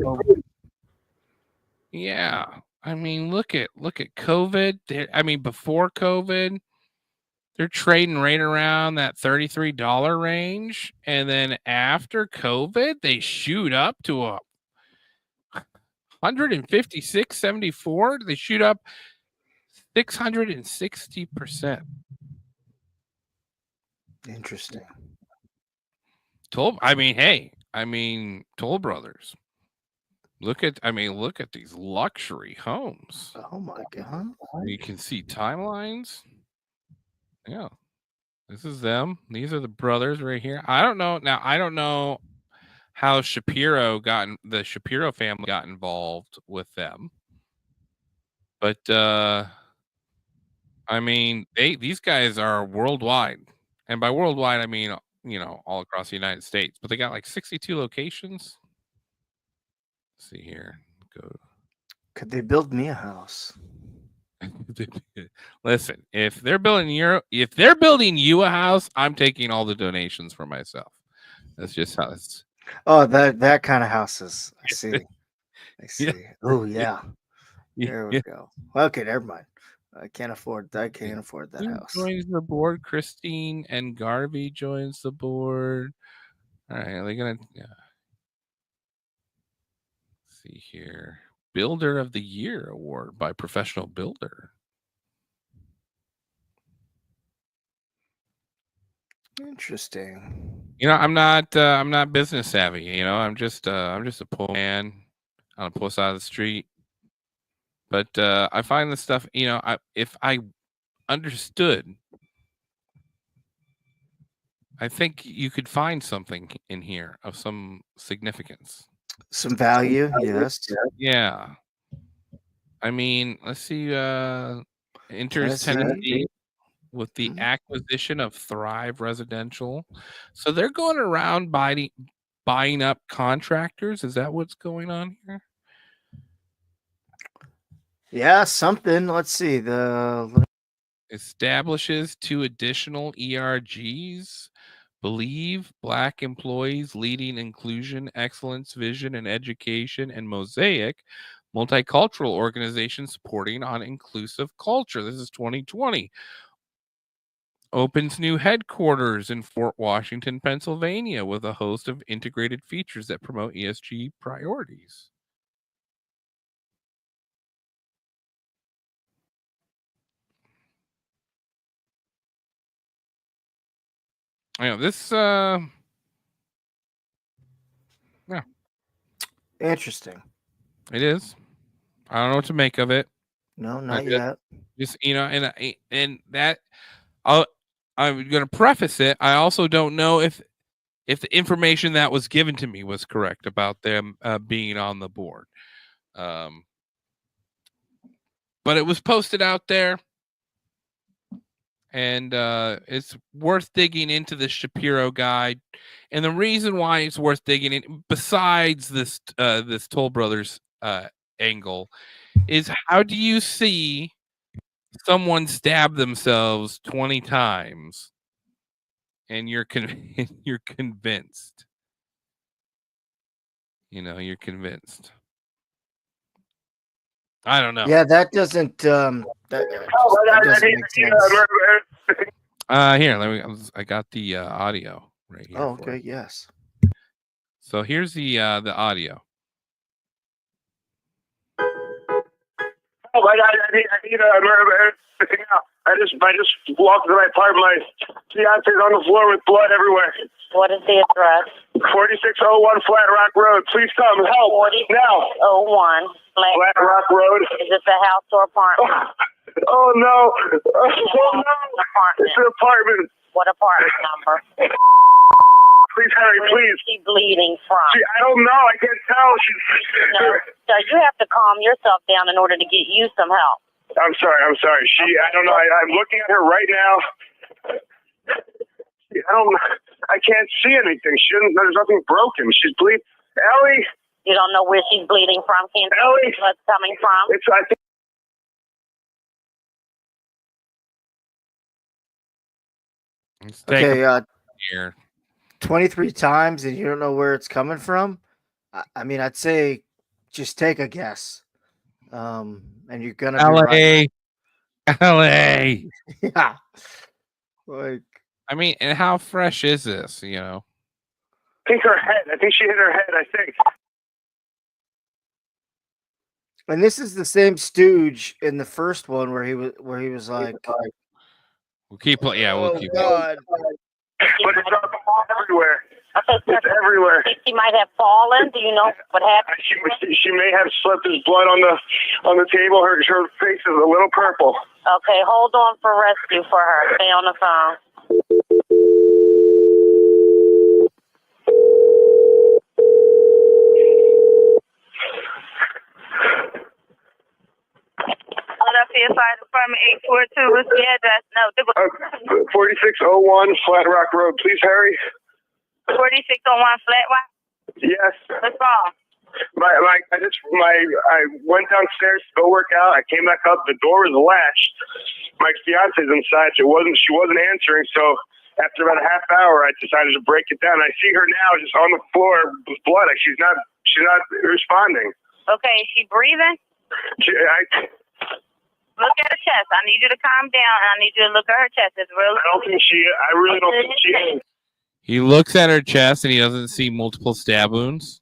Yeah. I mean, look at COVID. Before COVID, they're trading right around that $33 range. And then after COVID, they shoot up to a 156.74. They shoot up 660%. Interesting. Toll Brothers. Look at these luxury homes. Oh my God. You can see timelines. Yeah. This is them. These are the brothers right here. I don't know. Now, I don't know how the Shapiro family got involved with them. But these guys are worldwide. And by worldwide, I mean, all across the United States. But they got like 62 locations. Let's see here. go. Could they build me a house? Listen, if they're building you a house, I'm taking all the donations for myself. That's just how it's. Oh, that kind of houses. I see. I see. Yeah. Oh yeah. There we Yeah. go. Okay, never mind. I can't afford that Who house. joins the board? Christine and Garvey joins the board. All right, are they gonna see here? Builder of the Year award by Professional Builder. Interesting. I'm not business savvy. I'm just a poor man on a poor side of the street. But I find this stuff. If I understood, I think you could find something in here of some significance. Some value, yes. Yeah. I mean, let's see. Enters Tennessee with the acquisition of Thrive Residential. So they're going around buying up contractors. Is that what's going on here? Yeah, something. Let's see. The Establishes 2 additional ERGs. Believe, Black Employees Leading Inclusion, Excellence, Vision, and Education, and Mosaic, multicultural organization supporting on inclusive culture. This is 2020. Opens new headquarters in Fort Washington, Pennsylvania, with a host of integrated features that promote ESG priorities. This yeah. Interesting. It is. I don't know what to make of it. No, not yet. Just and that I'm going to preface it. I also don't know if the information that was given to me was correct about them being on the board. But it was posted out there, and it's worth digging into the Shapiro guide. And the reason why it's worth digging in, besides this Toll Brothers angle, is how do you see someone stab themselves 20 times and you're you're convinced? You're convinced. I don't know. Yeah, that doesn't that doesn't make sense. Here, I got the audio right here. Oh, okay, yes. So here's the audio. Oh, I just walked to my apartment. My fiance's on the floor with blood everywhere. What is the address? 4601 Flat Rock Road. Please come help now. 4601 Flat Rock Road. Is it the house or apartment? Oh no! Oh no! Apartment. It's an apartment. What apartment number? Please, Harry, please. Where is she bleeding from? I don't know. I can't tell. So you have to calm yourself down in order to get you some help. I'm sorry. I don't know. I'm looking at her right now. I can't see anything. There's nothing broken. She's bleeding. Ellie. You don't know where she's bleeding from? Can't tell where it's coming from? I think. Okay, here. 23 times and you don't know where it's coming from. I mean, I'd say just take a guess. And you're gonna LA. Yeah. Like, I mean, and how fresh is this? I think her head. I think she hit her head. I think. And this is the same stooge in the first one where he was like, we'll keep it. Yeah, we'll keep God. it. But it's everywhere. It's everywhere. She might have fallen. Do you know what happened? She may have slipped. There's blood on the table. Her face is a little purple. Okay, hold on for rescue for her. Stay on the phone. Philadelphia Fire Department 842. What's the address? No. 4601 Flat Rock Road. Please hurry. 4601 Flat Rock? Yes. What's wrong? I went downstairs to go work out. I came back up. The door was latched. My fiance's inside. She wasn't answering. So after about a half hour, I decided to break it down. I see her now, just on the floor with blood. Like she's not responding. Okay, is she breathing? Look at her chest. I need you to calm down, and I need you to look at her chest. It's really. I really don't think she is. He looks at her chest and he doesn't see multiple stab wounds.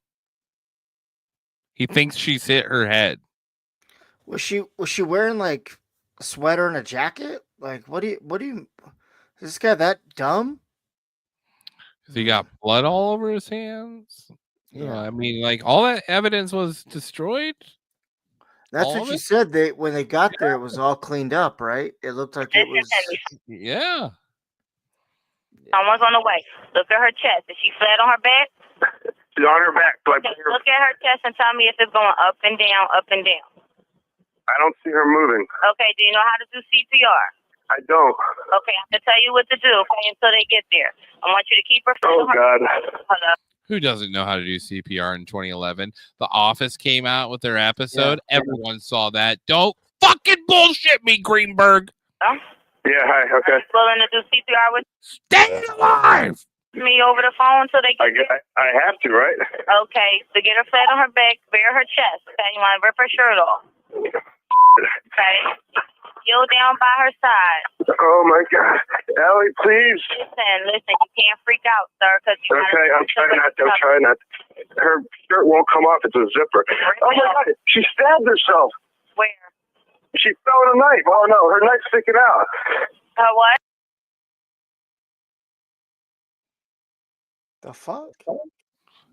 He thinks she's hit her head. Was she wearing like a sweater and a jacket? Like what do you is this guy that dumb? Has he got blood all over his hands? Yeah. I mean, like all that evidence was destroyed. That's what she said. When they got there, it was all cleaned up, right? It looked like it was. Yeah. Someone's on the way. Look at her chest. Is she flat on her back? She's on her back. Okay, look at her chest and tell me if it's going up and down, up and down. I don't see her moving. Okay, do you know how to do CPR? I don't. Okay, I have to tell you what to do, okay, until they get there. I want you to keep her flat on her back. Hello? Who doesn't know how to do CPR in 2011? The Office came out with their episode. Yeah. Everyone saw that. Don't fucking bullshit me, Greenberg. Huh? Yeah, hi, okay. Are you willing to do CPR with Stay alive! me over the phone until they get there? I have to, right? Okay, so get her flat on her back, bare her chest. Okay, you want to rip her shirt off. Okay. Kneel down by her side. Oh my God, Allie, please. Listen, you can't freak out, sir. Okay, I'm trying not to. Her shirt won't come off. It's a zipper. Oh my God, she stabbed herself. Where? She fell with a knife. Oh no, her knife's sticking out. What? The fuck?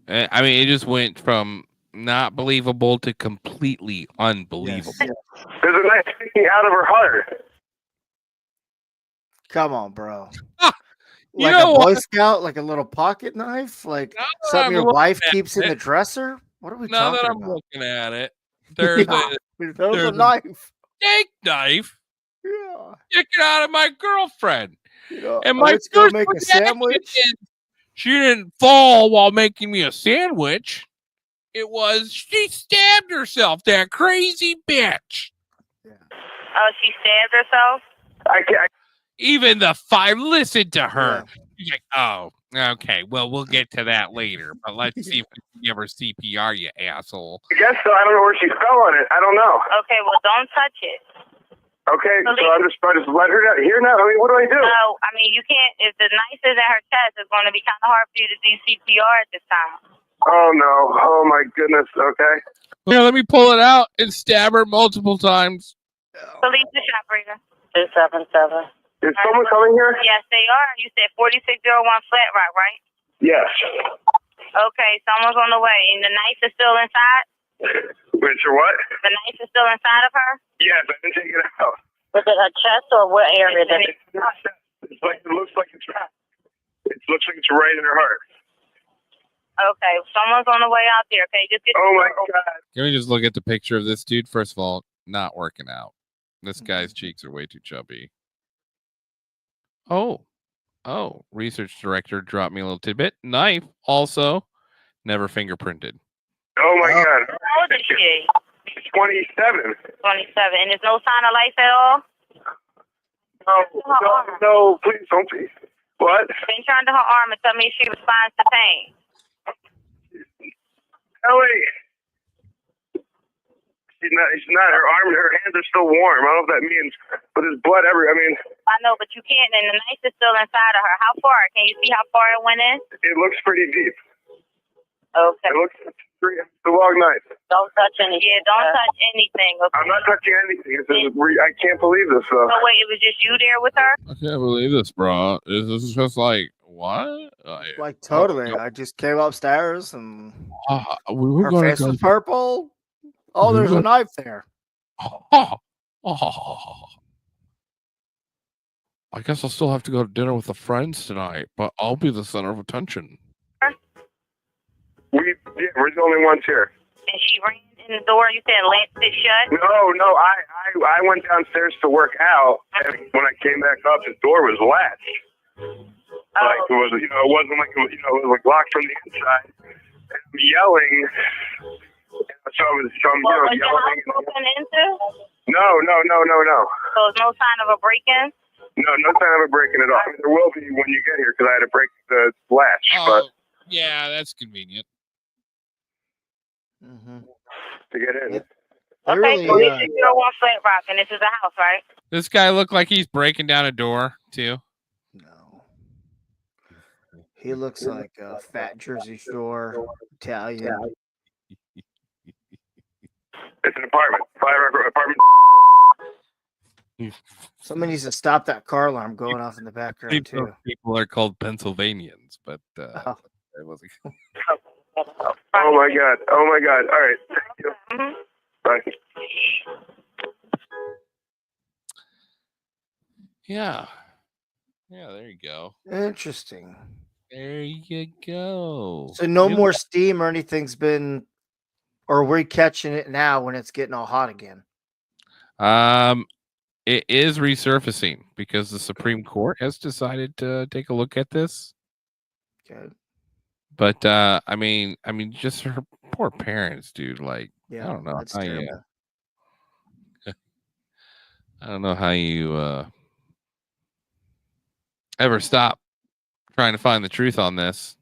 I mean, it just went from not believable to completely unbelievable. Yes. There's a knife sticking out of her heart. Come on, bro. You Like know a Boy what? Scout, like a little pocket knife, like something your wife keeps in the dresser. What are we Now talking that I'm about? looking at it, there's There's there's a knife. steak knife. Yeah. Sticking out of my girlfriend. Yeah. And my Let's go first make a reaction sandwich. is, she didn't fall while making me a sandwich. It was she stabbed herself. That crazy bitch. Oh, she stabbed herself? Even the five. Listen to her. She's like, oh, okay. Well, we'll get to that later. But let's see if we can give her CPR, you asshole. I guess so. I don't know where she fell on it. I don't know. Okay, well, don't touch it. Okay, so I just let her down. Here now. I mean, what do I do? No, I mean, you can't. If the knife is at her chest, it's going to be kind of hard for you to do CPR at this time. Oh no. Oh my goodness. Okay. Here, let me pull it out and stab her multiple times. Police the shop breather. 277. Is someone coming here? Yes, they are. You said 4601 Flat Rock, right? Yes. Okay, someone's on the way. And the knife is still inside? Wait, your what? The knife is still inside of her? Yes, I didn't take it out. Was it her chest or what area? It's like it looks like it's right. It looks like it's right in her heart. Okay, someone's on the way out there. Okay, just get. Oh my God. Can we just look at the picture of this dude? First of all, not working out. This guy's cheeks are way too chubby. Oh, research director dropped me a little tidbit. Knife also never fingerprinted. Oh my God. How old is she? 27. 27. And there's no sign of life at all? No, please don't be. What? Been trying to her arm and tell me if she responds to pain. Ellie. She's not. Her arm and her hands are still warm. I don't know what that means. But there's blood everywhere. I mean. I know, but you can't. And the knife is still inside of her. How far? Can you see how far it went in? It looks pretty deep. Okay. It looks it's a long knife. Don't touch anything. Yeah, don't touch anything. Okay. I'm not touching anything. I can't believe this. So wait, it was just you there with her? I can't believe this, bro. This is just like what? Like totally. I just came upstairs and we were her going face was purple. Oh, there's a knife there. I guess I'll still have to go to dinner with the friends tonight, but I'll be the center of attention. We're the only ones here. And she ran in the door. You said latched it shut? No. I went downstairs to work out, and when I came back up, the door was latched. Like it was, it wasn't like it was like locked from the inside. And yelling. So I'm What was your yelling. house broken into? No. So there's no sign of a break-in? No sign of a break-in at all. I mean, there will be when you get here because I had to break the latch. Oh, yeah, that's convenient. To get in. Okay, really, so you don't want Flat Rock, and this is a house, right? This guy looked like he's breaking down a door, too. He looks like a fat Jersey Shore Italian. It's an apartment. Apartment. Someone needs to stop that car alarm going off in the background too. People are called Pennsylvanians, but it wasn't. Oh my god. All right. Thank you. Bye. Yeah, there you go. Interesting. There you go. So no more steam or anything's been, or are we catching it now when it's getting all hot again? It is resurfacing because the Supreme Court has decided to take a look at this. Okay. But I mean, just her poor parents, dude. Like, Yeah, I don't know that's how you. terrible. I don't know how you ever stop trying to find the truth on this.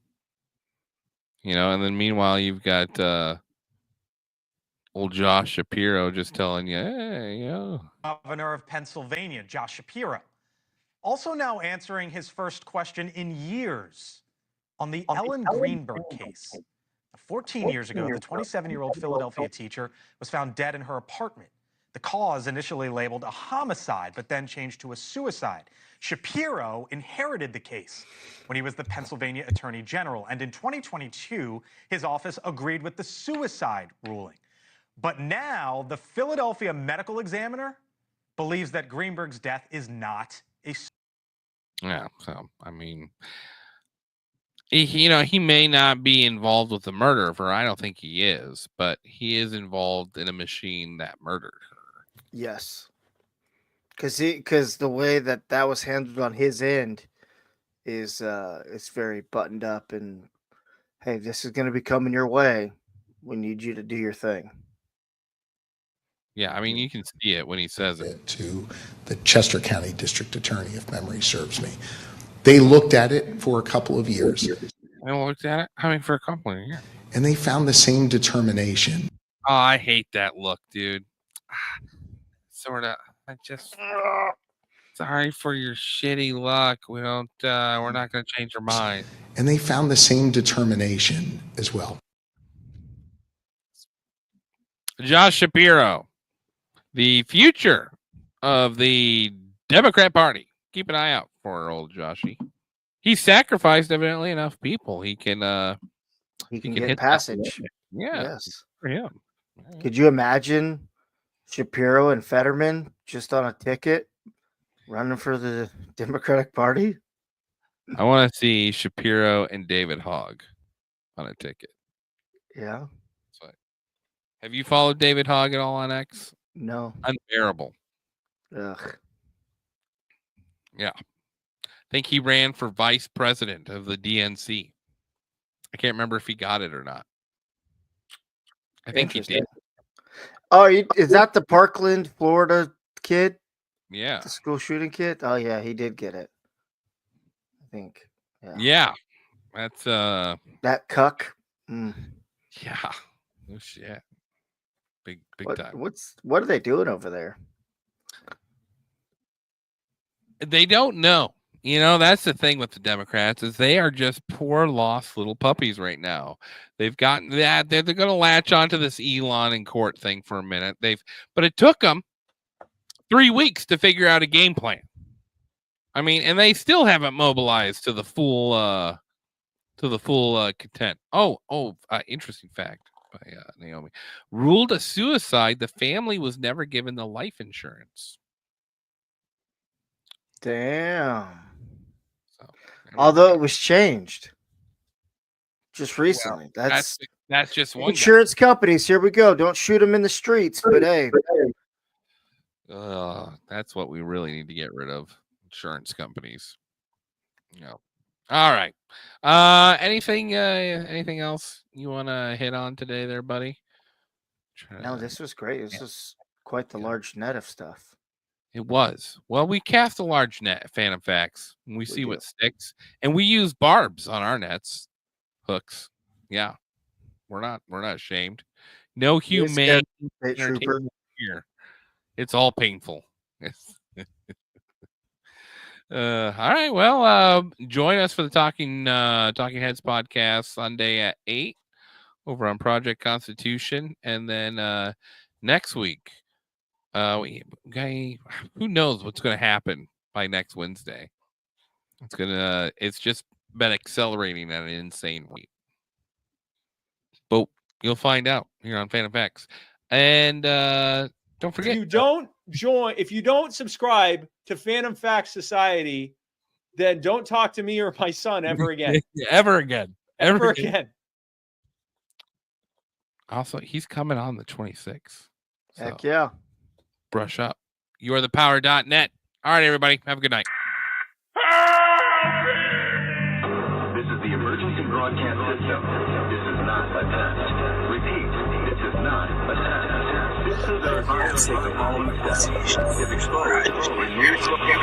And then meanwhile you've got old Josh Shapiro just telling you, hey, Governor of Pennsylvania, Josh Shapiro, also now answering his first question in years on the Ellen Greenberg case. 14 years ago, the 27-year-old Philadelphia teacher was found dead in her apartment. The cause initially labeled a homicide, but then changed to a suicide. Shapiro inherited the case when he was the Pennsylvania Attorney General, and in 2022, his office agreed with the suicide ruling. But now, the Philadelphia medical examiner believes that Greenberg's death is not a suicide. Yeah, so I mean, he may not be involved with the murder of her. I don't think he is, but he is involved in a machine that murdered her. Yes, because the way that was handled on his end is it's very buttoned up, and hey, this is going to be coming your way. We need you to do your thing. Yeah, I mean, you can see it when he says it. To the Chester County District Attorney, if memory serves me. They looked at it for a couple of years. I looked at it, for a couple of years. And they found the same determination. Oh, I hate that look, dude. Sort of. Sorry for your shitty luck. We're not going to change our mind. And they found the same determination as well. Josh Shapiro, the future of the Democrat Party. Keep an eye out for old Joshy. He sacrificed evidently enough people. He can get hit passage. Yeah. Yes. For him. Could you imagine Shapiro and Fetterman just on a ticket running for the Democratic Party? I want to see Shapiro and David Hogg on a ticket. Yeah. Have you followed David Hogg at all on X? No. Unbearable. Ugh. Yeah. I think he ran for vice president of the DNC. I can't remember if he got it or not. I think he did. Oh, is that the Parkland, Florida kid? Yeah. The school shooting kid? Oh, yeah, he did get it. I think. Yeah. That's that cuck. Mm. Yeah. Oh shit. Big time. What are they doing over there? They don't know. That's the thing with the Democrats is they are just poor lost little puppies right now. They've gotten that they're going to latch onto this Elon and court thing for a minute. But it took them 3 weeks to figure out a game plan. I mean, and they still haven't mobilized to the full content. Interesting fact by Naomi. Ruled a suicide. The family was never given the life insurance. Damn. Although it was changed just recently. Well, that's just one insurance companies. Here we go. Don't shoot them in the streets. But hey, that's what we really need to get rid of. Insurance companies. All right. Anything else you want to hit on today there, buddy? No, this was great. This was quite the large net of stuff. It was. Well, we cast a large net, Fantom Facts, and we see what sticks. And we use barbs on our nets, hooks. Yeah. We're not ashamed. No humane entertainment here. It's all painful. All right. Well, join us for the Talking Heads podcast Sunday at 8 over on Project Constitution, and then next week, who knows what's going to happen by next Wednesday? It's just been accelerating at an insane rate. But you'll find out here on Fantom Facts. And don't forget, if you don't subscribe to Fantom Facts Society, then don't talk to me or my son ever again. Ever again. Also, he's coming on the 26th. Heck yeah. Brush up. YouareThePower.net. All right, everybody. Have a good night. This is the emergency broadcast system. This is not a test. Repeat, this is not a test. This is our advice to the following steps. If exposed, remove from the